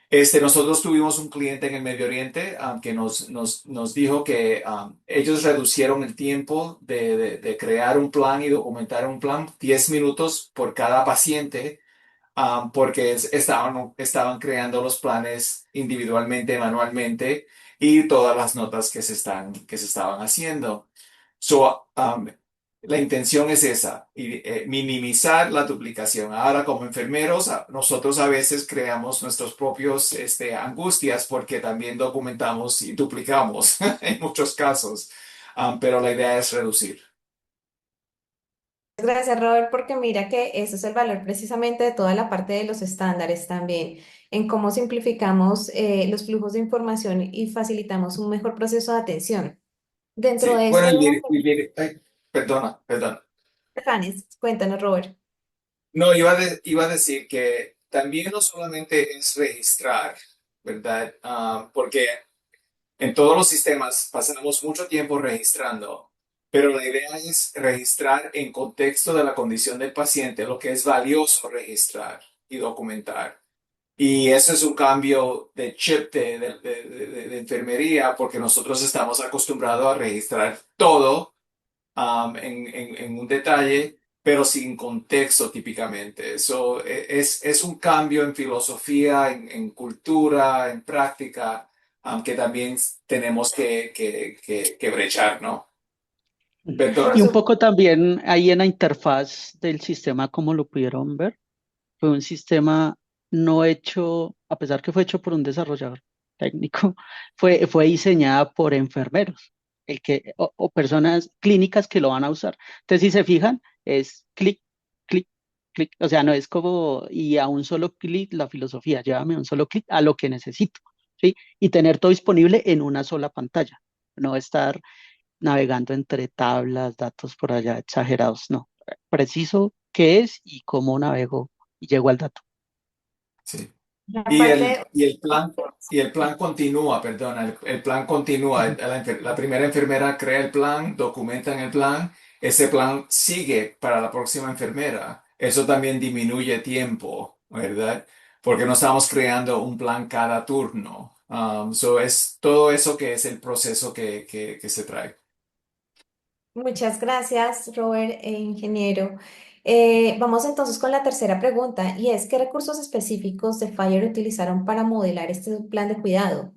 Nosotros tuvimos un cliente en el Medio Oriente que nos dijo que ellos reducieron el tiempo de crear un plan y documentar un plan 10 minutos por cada paciente, porque estaban creando los planes individualmente, manualmente, y todas las notas que se estaban haciendo. So, la intención es esa, minimizar la duplicación. Ahora, como enfermeros, nosotros a veces creamos nuestros propios angustias porque también documentamos y duplicamos en muchos casos. Pero la idea es reducir. Gracias, Robert, porque mira que ese es el valor precisamente de toda la parte de los estándares también, en cómo simplificamos los flujos de información y facilitamos un mejor proceso de atención. Dentro Sí, de bueno, esto, ay, perdona. Fanes, cuéntanos, Robert. No, iba a decir que también no solamente es registrar, ¿verdad? Porque en todos los sistemas pasamos mucho tiempo registrando, pero la idea es registrar en contexto de la condición del paciente, lo que es valioso registrar y documentar. Y eso es un cambio de chip de enfermería, porque nosotros estamos acostumbrados a registrar todo en un detalle, pero sin contexto típicamente. Eso es un cambio en filosofía, en cultura, en práctica, que también tenemos que brechar, ¿no? Por Y Perdona. un supuesto. poco también ahí en la interfaz del sistema, como lo pudieron ver, fue un sistema no hecho, a pesar que fue hecho por un desarrollador técnico, fue diseñada por enfermeros, o personas clínicas que lo van a usar. Entonces, si se fijan, es clic, clic, clic, o sea, no es como, y a un solo clic la filosofía, llévame a un solo clic a lo que necesito, ¿sí? Y tener todo disponible en una sola pantalla, no estar navegando entre tablas, datos por allá exagerados, no. Preciso qué es y cómo navego y llego al dato. Sí. La Y el, parte, y el plan, y el plan continúa, perdona, el plan continúa. Ujú. La primera enfermera crea el plan, documenta en el plan, ese plan sigue para la próxima enfermera. Eso también disminuye tiempo, ¿verdad? Porque no estamos creando un plan cada turno. Es todo eso que es el proceso que se trae. muchas gracias, Robert e ingeniero. Vamos entonces con la tercera pregunta y es, ¿qué recursos específicos de Fire utilizaron para modelar este plan de cuidado?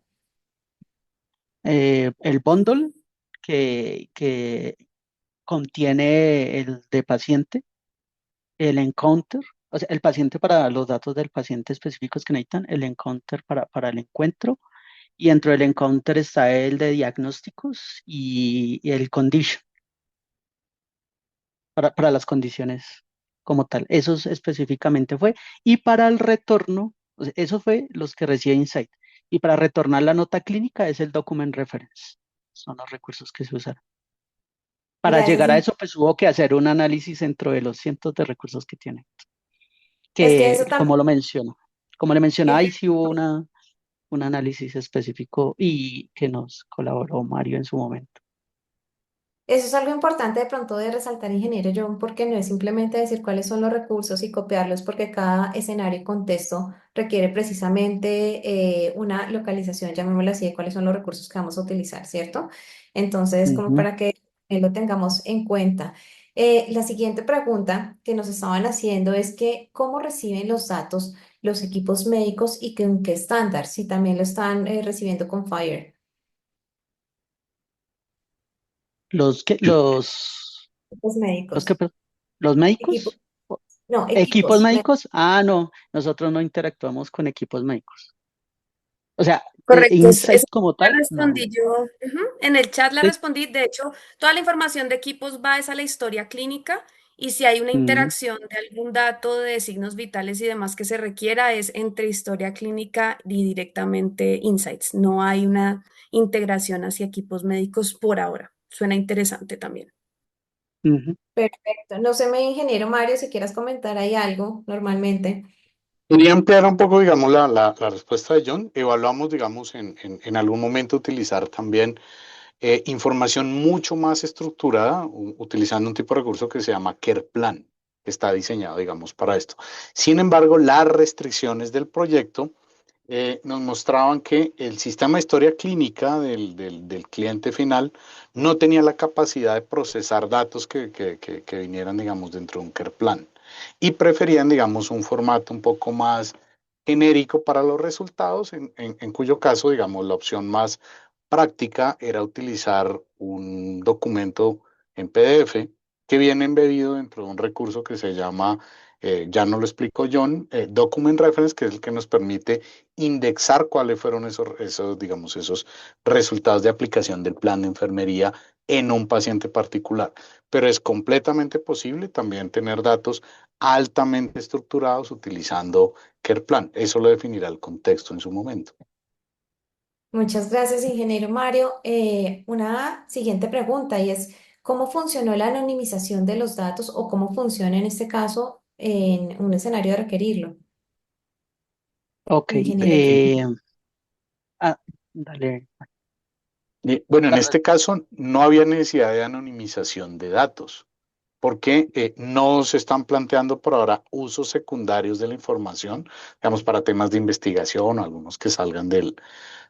El bundle que contiene el de paciente, el encounter, o sea, el paciente para los datos del paciente específicos que necesitan, el encounter para el encuentro, y dentro del encounter está el de diagnósticos y el condition para las condiciones como tal. Específicamente fue. Y para el retorno, o sea, eso fue los que recibe Insight. Y para retornar la nota clínica es el document reference. Son los recursos que se usaron. Para Gracias. llegar a eso, pues hubo que hacer un análisis dentro de los cientos de recursos que tiene, Es que que eso también... como lo menciono, como le mencionaba, ahí sí hubo un análisis específico y que nos colaboró Mario en su momento. Eso es algo importante de pronto de resaltar, ingeniero John, porque no es simplemente decir cuáles son los recursos y copiarlos, porque cada escenario y contexto requiere precisamente una localización, llamémoslo así, de cuáles son los recursos que vamos a utilizar, ¿cierto? Entonces, como Ujú. para que lo tengamos en cuenta. La siguiente pregunta que nos estaban haciendo es que, ¿cómo reciben los datos los equipos médicos y en qué estándar? Si también lo están recibiendo con Fire. Los que, Equipos los que, médicos. los Equipos, médicos, no, equipos equipos. médicos, no, nosotros no interactuamos con equipos médicos. O sea, Correcto, Insight esa como la tal, no. respondí yo. Ujú. En el chat la Sí. respondí. De hecho, toda la información de equipos va es a la historia clínica y si hay una Mm, interacción de algún dato de signos vitales y demás que se requiera es entre historia clínica y directamente insights. No hay una integración hacia equipos médicos por ahora. Suena interesante también. ujú. Perfecto. No sé, mi ingeniero Mario, si quieras comentar ahí algo normalmente. Quería ampliar un poco, digamos, la respuesta de John. Evaluamos, digamos, en algún momento utilizar también información mucho más estructurada, utilizando un tipo de recurso que se llama CarePlan, que está diseñado, digamos, para esto. Sin embargo, las restricciones del proyecto nos mostraban que el sistema de historia clínica del cliente final no tenía la capacidad de procesar datos que vinieran, digamos, dentro de un CarePlan y preferían, digamos, un formato un poco más genérico para los resultados, en cuyo caso, digamos, la opción más práctica era utilizar un documento en PDF que viene embebido dentro de un recurso que se llama, ya no lo explico John, Document Reference, que es el que nos permite indexar cuáles fueron digamos, esos resultados de aplicación del plan de enfermería en un paciente particular. Pero es completamente posible también tener datos altamente estructurados utilizando CarePlan. Eso lo definirá el contexto en su momento. Muchas gracias, ingeniero Mario. Una siguiente pregunta y es, ¿cómo funcionó la anonimización de los datos o cómo funciona en este caso en un escenario de requerirlo? Ok. Ingeniero John. Ah, dale, Bueno, en Carlos. este caso no había necesidad de anonimización de datos, porque no se están planteando por ahora usos secundarios de la información, digamos, para temas de investigación o algunos que salgan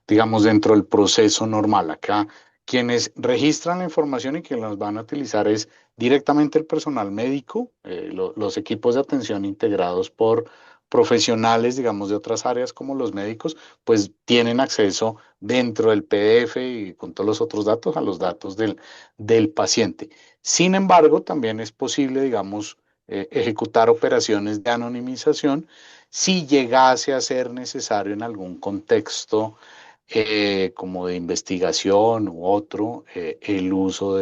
digamos, dentro del proceso normal. Acá, quienes registran la información y que las van a utilizar es directamente el personal médico, los equipos de atención integrados por profesionales, digamos, de otras áreas como los médicos, pues tienen acceso dentro del PDF y con todos los otros datos a los datos del paciente. Sin embargo, también es posible, digamos, ejecutar operaciones de anonimización si llegase a ser necesario en algún contexto como de investigación u otro, el uso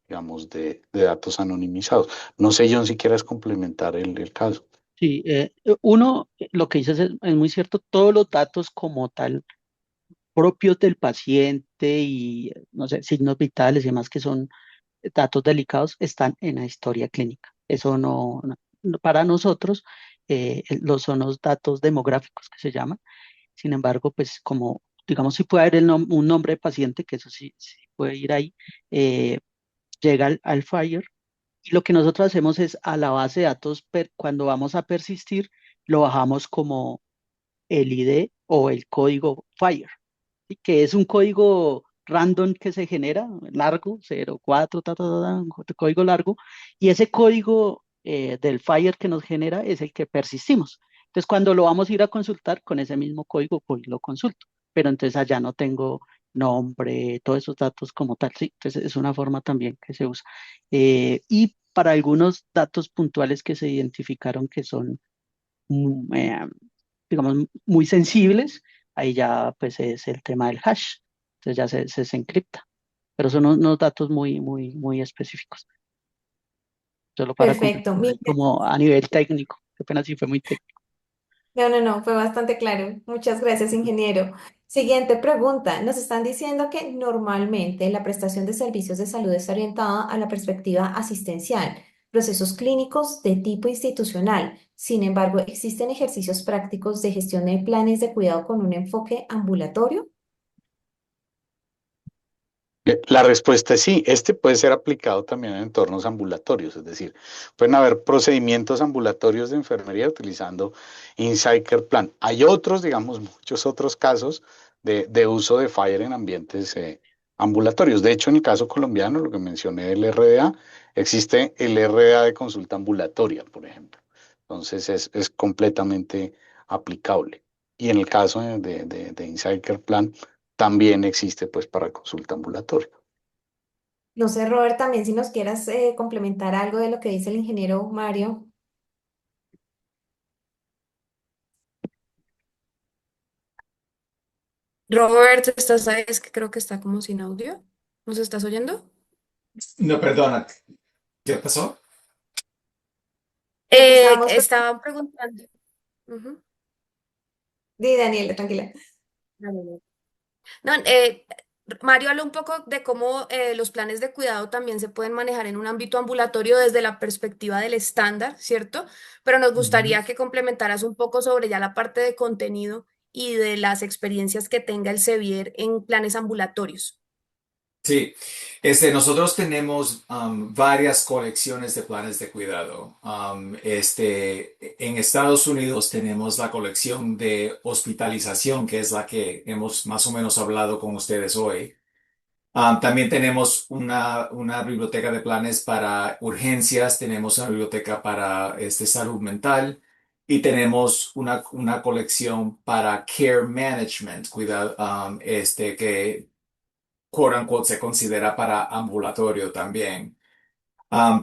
digamos, de datos anonimizados. No sé, John, si quieres complementar el caso. Sí, uno, lo que dices es muy cierto, todos los datos como tal propios del paciente y, no sé, signos vitales y demás que son datos delicados están en la historia clínica. Eso para nosotros, son los datos demográficos que se llaman. Sin embargo, pues como, digamos, si puede haber un nombre de paciente, que eso sí, sí puede ir ahí, eh, llega al Fire y lo que nosotros hacemos es a la base de datos, cuando vamos a persistir, lo bajamos como el ID o el código Fire, ¿sí? Que es un código random que se genera, largo, 04, ta, ta, ta, ta, un código largo, y ese código del Fire que nos genera es el que persistimos. Entonces, cuando lo vamos a ir a consultar con ese mismo código, pues lo consulto. Pero entonces allá no tengo nombre, todos esos datos como tal. Sí, entonces es una forma también que se usa. Y para algunos datos puntuales que se identificaron que son, digamos, muy sensibles, ahí ya pues es el tema del hash. Entonces ya se encripta. Pero son unos datos muy específicos. Solo para Perfecto. completar ahí como a nivel técnico. Qué pena si fue muy técnico. No, no, no, fue bastante claro. Muchas gracias, ingeniero. Siguiente pregunta. Nos están diciendo que normalmente la prestación de servicios de salud está orientada a la perspectiva asistencial, procesos clínicos de tipo institucional. Sin embargo, ¿existen ejercicios prácticos de gestión de planes de cuidado con un enfoque ambulatorio? La respuesta es sí. Este puede ser aplicado también en entornos ambulatorios, es decir, pueden haber procedimientos ambulatorios de enfermería utilizando Insight Care Plan. Hay otros, digamos, muchos otros casos de uso de FHIR en ambientes ambulatorios. De hecho, en el caso colombiano, lo que mencioné del RDA, existe el RDA de consulta ambulatoria, por ejemplo. Entonces, es completamente aplicable. Y en el caso de Insight Care Plan, también existe pues para consulta ambulatoria. No sé, Robert, también si nos quieras complementar algo de lo que dice el ingeniero Mario. Robert, ¿estás ahí? Es que creo que está como sin audio. ¿Nos estás oyendo? No, perdona, ¿qué pasó? Que te estábamos... Estaban preguntando. Ujú. Di, Daniela, tranquila. Dale, dale. No, Mario habló un poco de cómo los planes de cuidado también se pueden manejar en un ámbito ambulatorio desde la perspectiva del estándar, ¿cierto? Pero nos Ujú. gustaría que complementaras un poco sobre ya la parte de contenido y de las experiencias que tenga el Sevier en planes ambulatorios. Sí, nosotros tenemos varias colecciones de planes de cuidado. En Estados Unidos tenemos la colección de hospitalización, que es la que hemos más o menos hablado con ustedes hoy. También tenemos una biblioteca de planes para urgencias, tenemos una biblioteca para salud mental y tenemos una colección para care management, cuidado, que quote unquote se considera para ambulatorio también.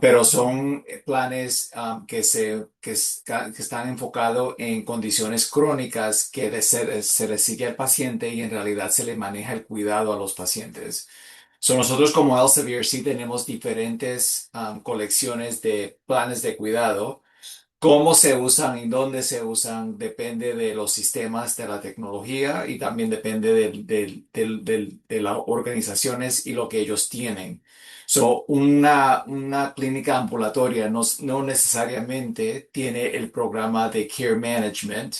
Pero son planes que están enfocados en condiciones crónicas que se le sigue al paciente y en realidad se le maneja el cuidado a los pacientes. Nosotros como Elsevier sí tenemos diferentes colecciones de planes de cuidado. Cómo se usan y dónde se usan depende de los sistemas de la tecnología y también depende de las organizaciones y lo que ellos tienen. Una clínica ambulatoria no necesariamente tiene el programa de care management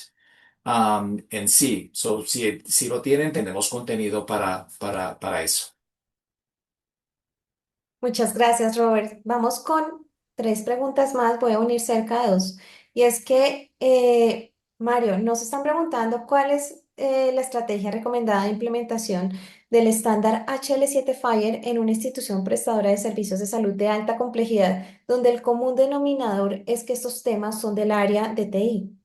en sí. Si lo tienen, tenemos contenido para eso. Muchas gracias, Robert. Vamos con tres preguntas más. Voy a unir cerca de dos. Y es que, Mario, nos están preguntando cuál es la estrategia recomendada de implementación del estándar HL7 Fire en una institución prestadora de servicios de salud de alta complejidad, donde el común denominador es que estos temas son del área de TI.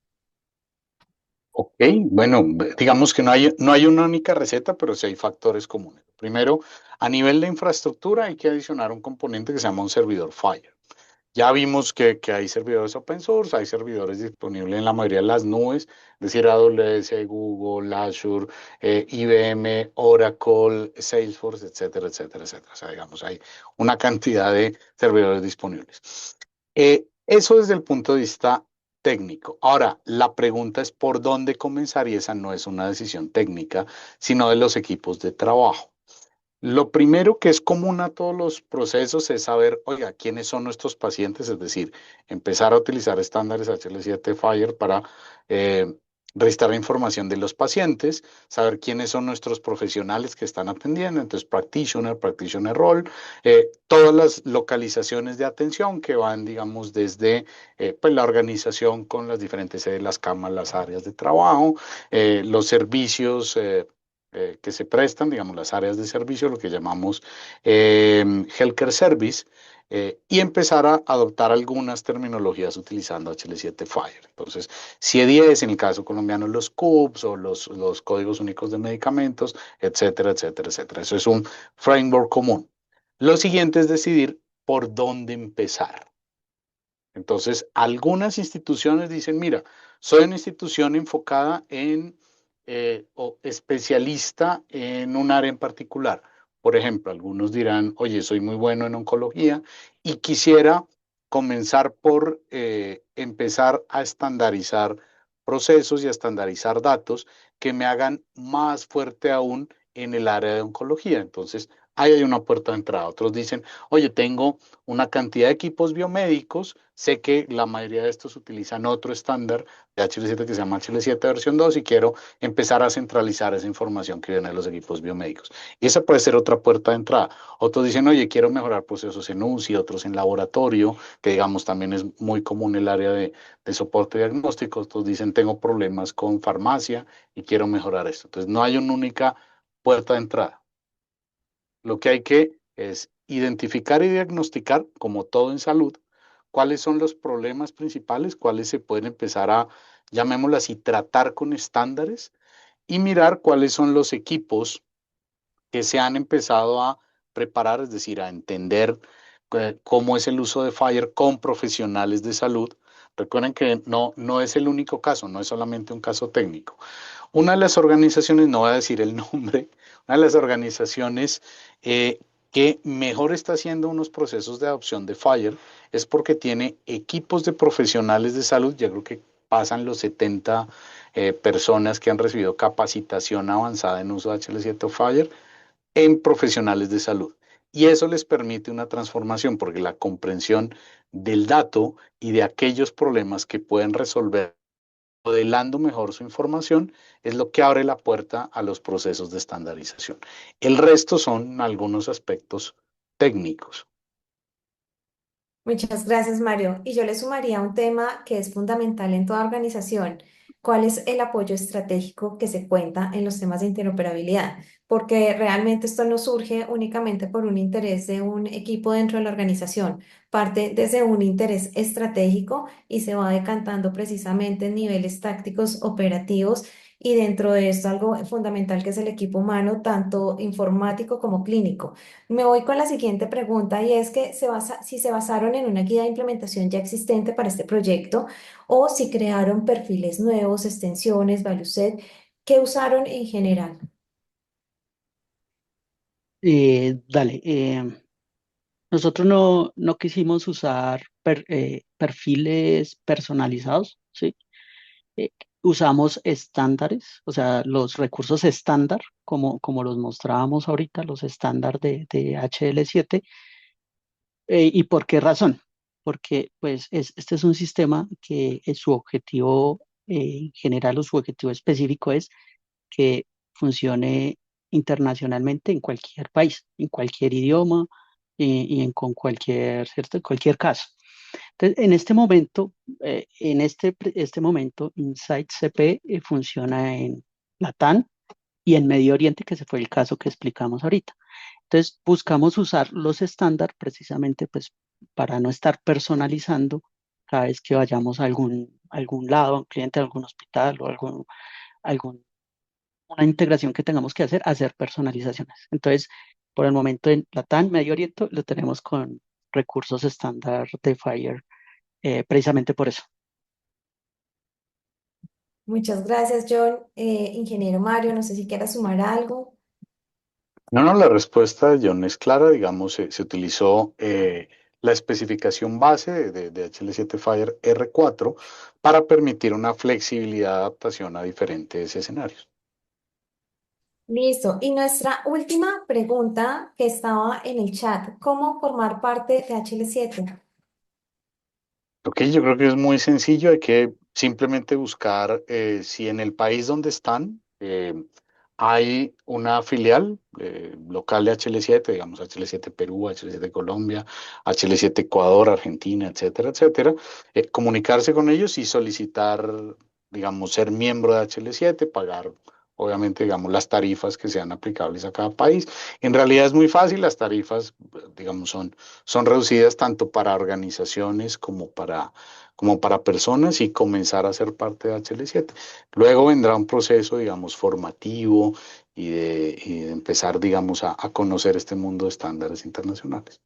Ok, bueno, digamos que no hay una única receta, pero sí hay factores comunes. Primero, a nivel de infraestructura hay que adicionar un componente que se llama un servidor Fire. Ya vimos que hay servidores open source, hay servidores disponibles en la mayoría de las nubes, es decir, AWS, Google, Azure, IBM, Oracle, Salesforce, etcétera, etcétera, etcétera. O sea, digamos, hay una cantidad de servidores disponibles. Eso desde el punto de vista técnico. Ahora, la pregunta es por dónde comenzar y esa no es una decisión técnica, sino de los equipos de trabajo. Lo primero que es común a todos los procesos es saber, oiga, quiénes son nuestros pacientes, es decir, empezar a utilizar estándares HL7 Fire para eh, registrar la información de los pacientes, saber quiénes son nuestros profesionales que están atendiendo, entonces practitioner role, todas las localizaciones de atención que van, digamos, desde pues, la organización con las diferentes sedes, las camas, las áreas de trabajo, los servicios que se prestan, digamos, las áreas de servicio, lo que llamamos Healthcare Service, y empezar a adoptar algunas terminologías utilizando HL7 Fire. Entonces, CIE-10, en el caso colombiano, los CUPS o los códigos únicos de medicamentos, etcétera, etcétera, etcétera. Eso es un framework común. Lo siguiente es decidir por dónde empezar. Entonces, algunas instituciones dicen, mira, soy una institución enfocada en o especialista en un área en particular. Por ejemplo, algunos dirán, oye, soy muy bueno en oncología y quisiera comenzar por empezar a estandarizar procesos y a estandarizar datos que me hagan más fuerte aún en el área de oncología. Entonces, ahí hay una puerta de entrada. Otros dicen, oye, tengo una cantidad de equipos biomédicos. Sé que la mayoría de estos utilizan otro estándar de HL7 que se llama HL7 versión 2 y quiero empezar a centralizar esa información que viene de los equipos biomédicos. Y esa puede ser otra puerta de entrada. Otros dicen, oye, quiero mejorar procesos en UCI, otros en laboratorio, que digamos también es muy común el área de soporte diagnóstico. Otros dicen, tengo problemas con farmacia y quiero mejorar esto. Entonces, no hay una única puerta de entrada. Lo que hay que es identificar y diagnosticar, como todo en salud, cuáles son los problemas principales, cuáles se pueden empezar a, llamémoslo así, tratar con estándares y mirar cuáles son los equipos que se han empezado a preparar, es decir, a entender cómo es el uso de Fire con profesionales de salud. Recuerden que no es el único caso, no es solamente un caso técnico. Una de las organizaciones, no voy a decir el nombre, una de las organizaciones que mejor está haciendo unos procesos de adopción de Fire es porque tiene equipos de profesionales de salud, yo creo que pasan los 70 personas que han recibido capacitación avanzada en uso de HL7 Fire en profesionales de salud. Y eso les permite una transformación porque la comprensión del dato y de aquellos problemas que pueden resolver modelando mejor su información es lo que abre la puerta a los procesos de estandarización. El resto son algunos aspectos técnicos. Muchas gracias, Mario. Y yo le sumaría un tema que es fundamental en toda organización. ¿Cuál es el apoyo estratégico que se cuenta en los temas de interoperabilidad? Porque realmente esto no surge únicamente por un interés de un equipo dentro de la organización, parte desde un interés estratégico y se va decantando precisamente en niveles tácticos operativos. Y dentro de esto algo fundamental que es el equipo humano, tanto informático como clínico. Me voy con la siguiente pregunta y es que si se basaron en una guía de implementación ya existente para este proyecto o si crearon perfiles nuevos, extensiones, value set, ¿qué usaron en general? Dale, nosotros no quisimos usar perfiles personalizados, ¿sí? Usamos estándares, o sea, los recursos estándar, como los mostrábamos ahorita, los estándar de HL7. ¿Y por qué razón? Porque pues este es un sistema que su objetivo general o su objetivo específico es que funcione internacionalmente en cualquier país, en cualquier idioma con cualquier, ¿cierto? En cualquier caso. Entonces, en este momento, este momento, Insight CP funciona en Latam y en Medio Oriente, que ese fue el caso que explicamos ahorita. Entonces, buscamos usar los estándar precisamente pues, para no estar personalizando cada vez que vayamos a algún lado, a un cliente, a algún hospital o algún, una integración que tengamos que hacer personalizaciones. Entonces, por el momento en Latam, Medio Oriente, lo tenemos con recursos estándar de Fire, precisamente por eso. Muchas gracias, John. Ingeniero Mario, no sé si quiera sumar algo. No, la respuesta, John, es clara. Digamos, se utilizó la especificación base de HL7 Fire R4 para permitir una flexibilidad de adaptación a diferentes escenarios. Listo. Y nuestra última pregunta que estaba en el chat, ¿cómo formar parte de HL7? Ok, yo creo que es muy sencillo, hay que simplemente buscar si en el país donde están hay una filial local de HL7, digamos HL7 Perú, HL7 Colombia, HL7 Ecuador, Argentina, etcétera, etcétera. Comunicarse con ellos y solicitar, digamos, ser miembro de HL7, pagar obviamente, digamos, las tarifas que sean aplicables a cada país. En realidad es muy fácil, las tarifas, digamos, son reducidas tanto para organizaciones como para personas y comenzar a ser parte de HL7. Luego vendrá un proceso, digamos, formativo y de empezar, digamos, a conocer este mundo de estándares internacionales.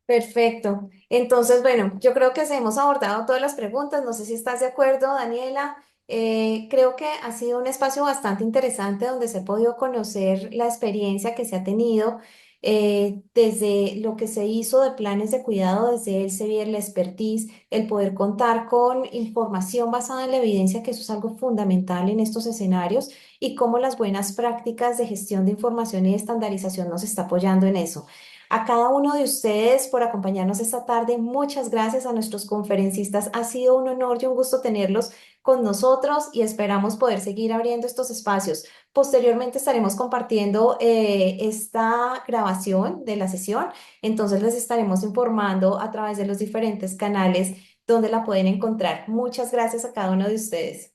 Perfecto. Entonces, bueno, yo creo que se hemos abordado todas las preguntas. No sé si estás de acuerdo, Daniela. Creo que ha sido un espacio bastante interesante donde se ha podido conocer la experiencia que se ha tenido desde lo que se hizo de planes de cuidado, desde Elsevier, la expertise, el poder contar con información basada en la evidencia, que eso es algo fundamental en estos escenarios, y cómo las buenas prácticas de gestión de información y de estandarización nos está apoyando en eso. A cada uno de ustedes por acompañarnos esta tarde. Muchas gracias a nuestros conferencistas. Ha sido un honor y un gusto tenerlos con nosotros y esperamos poder seguir abriendo estos espacios. Posteriormente estaremos compartiendo esta grabación de la sesión, entonces les estaremos informando a través de los diferentes canales donde la pueden encontrar. Muchas gracias a cada uno de ustedes.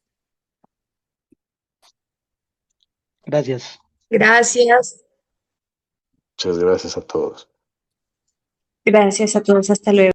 Gracias. Gracias. Muchas gracias a todos. Gracias a todos. Hasta luego.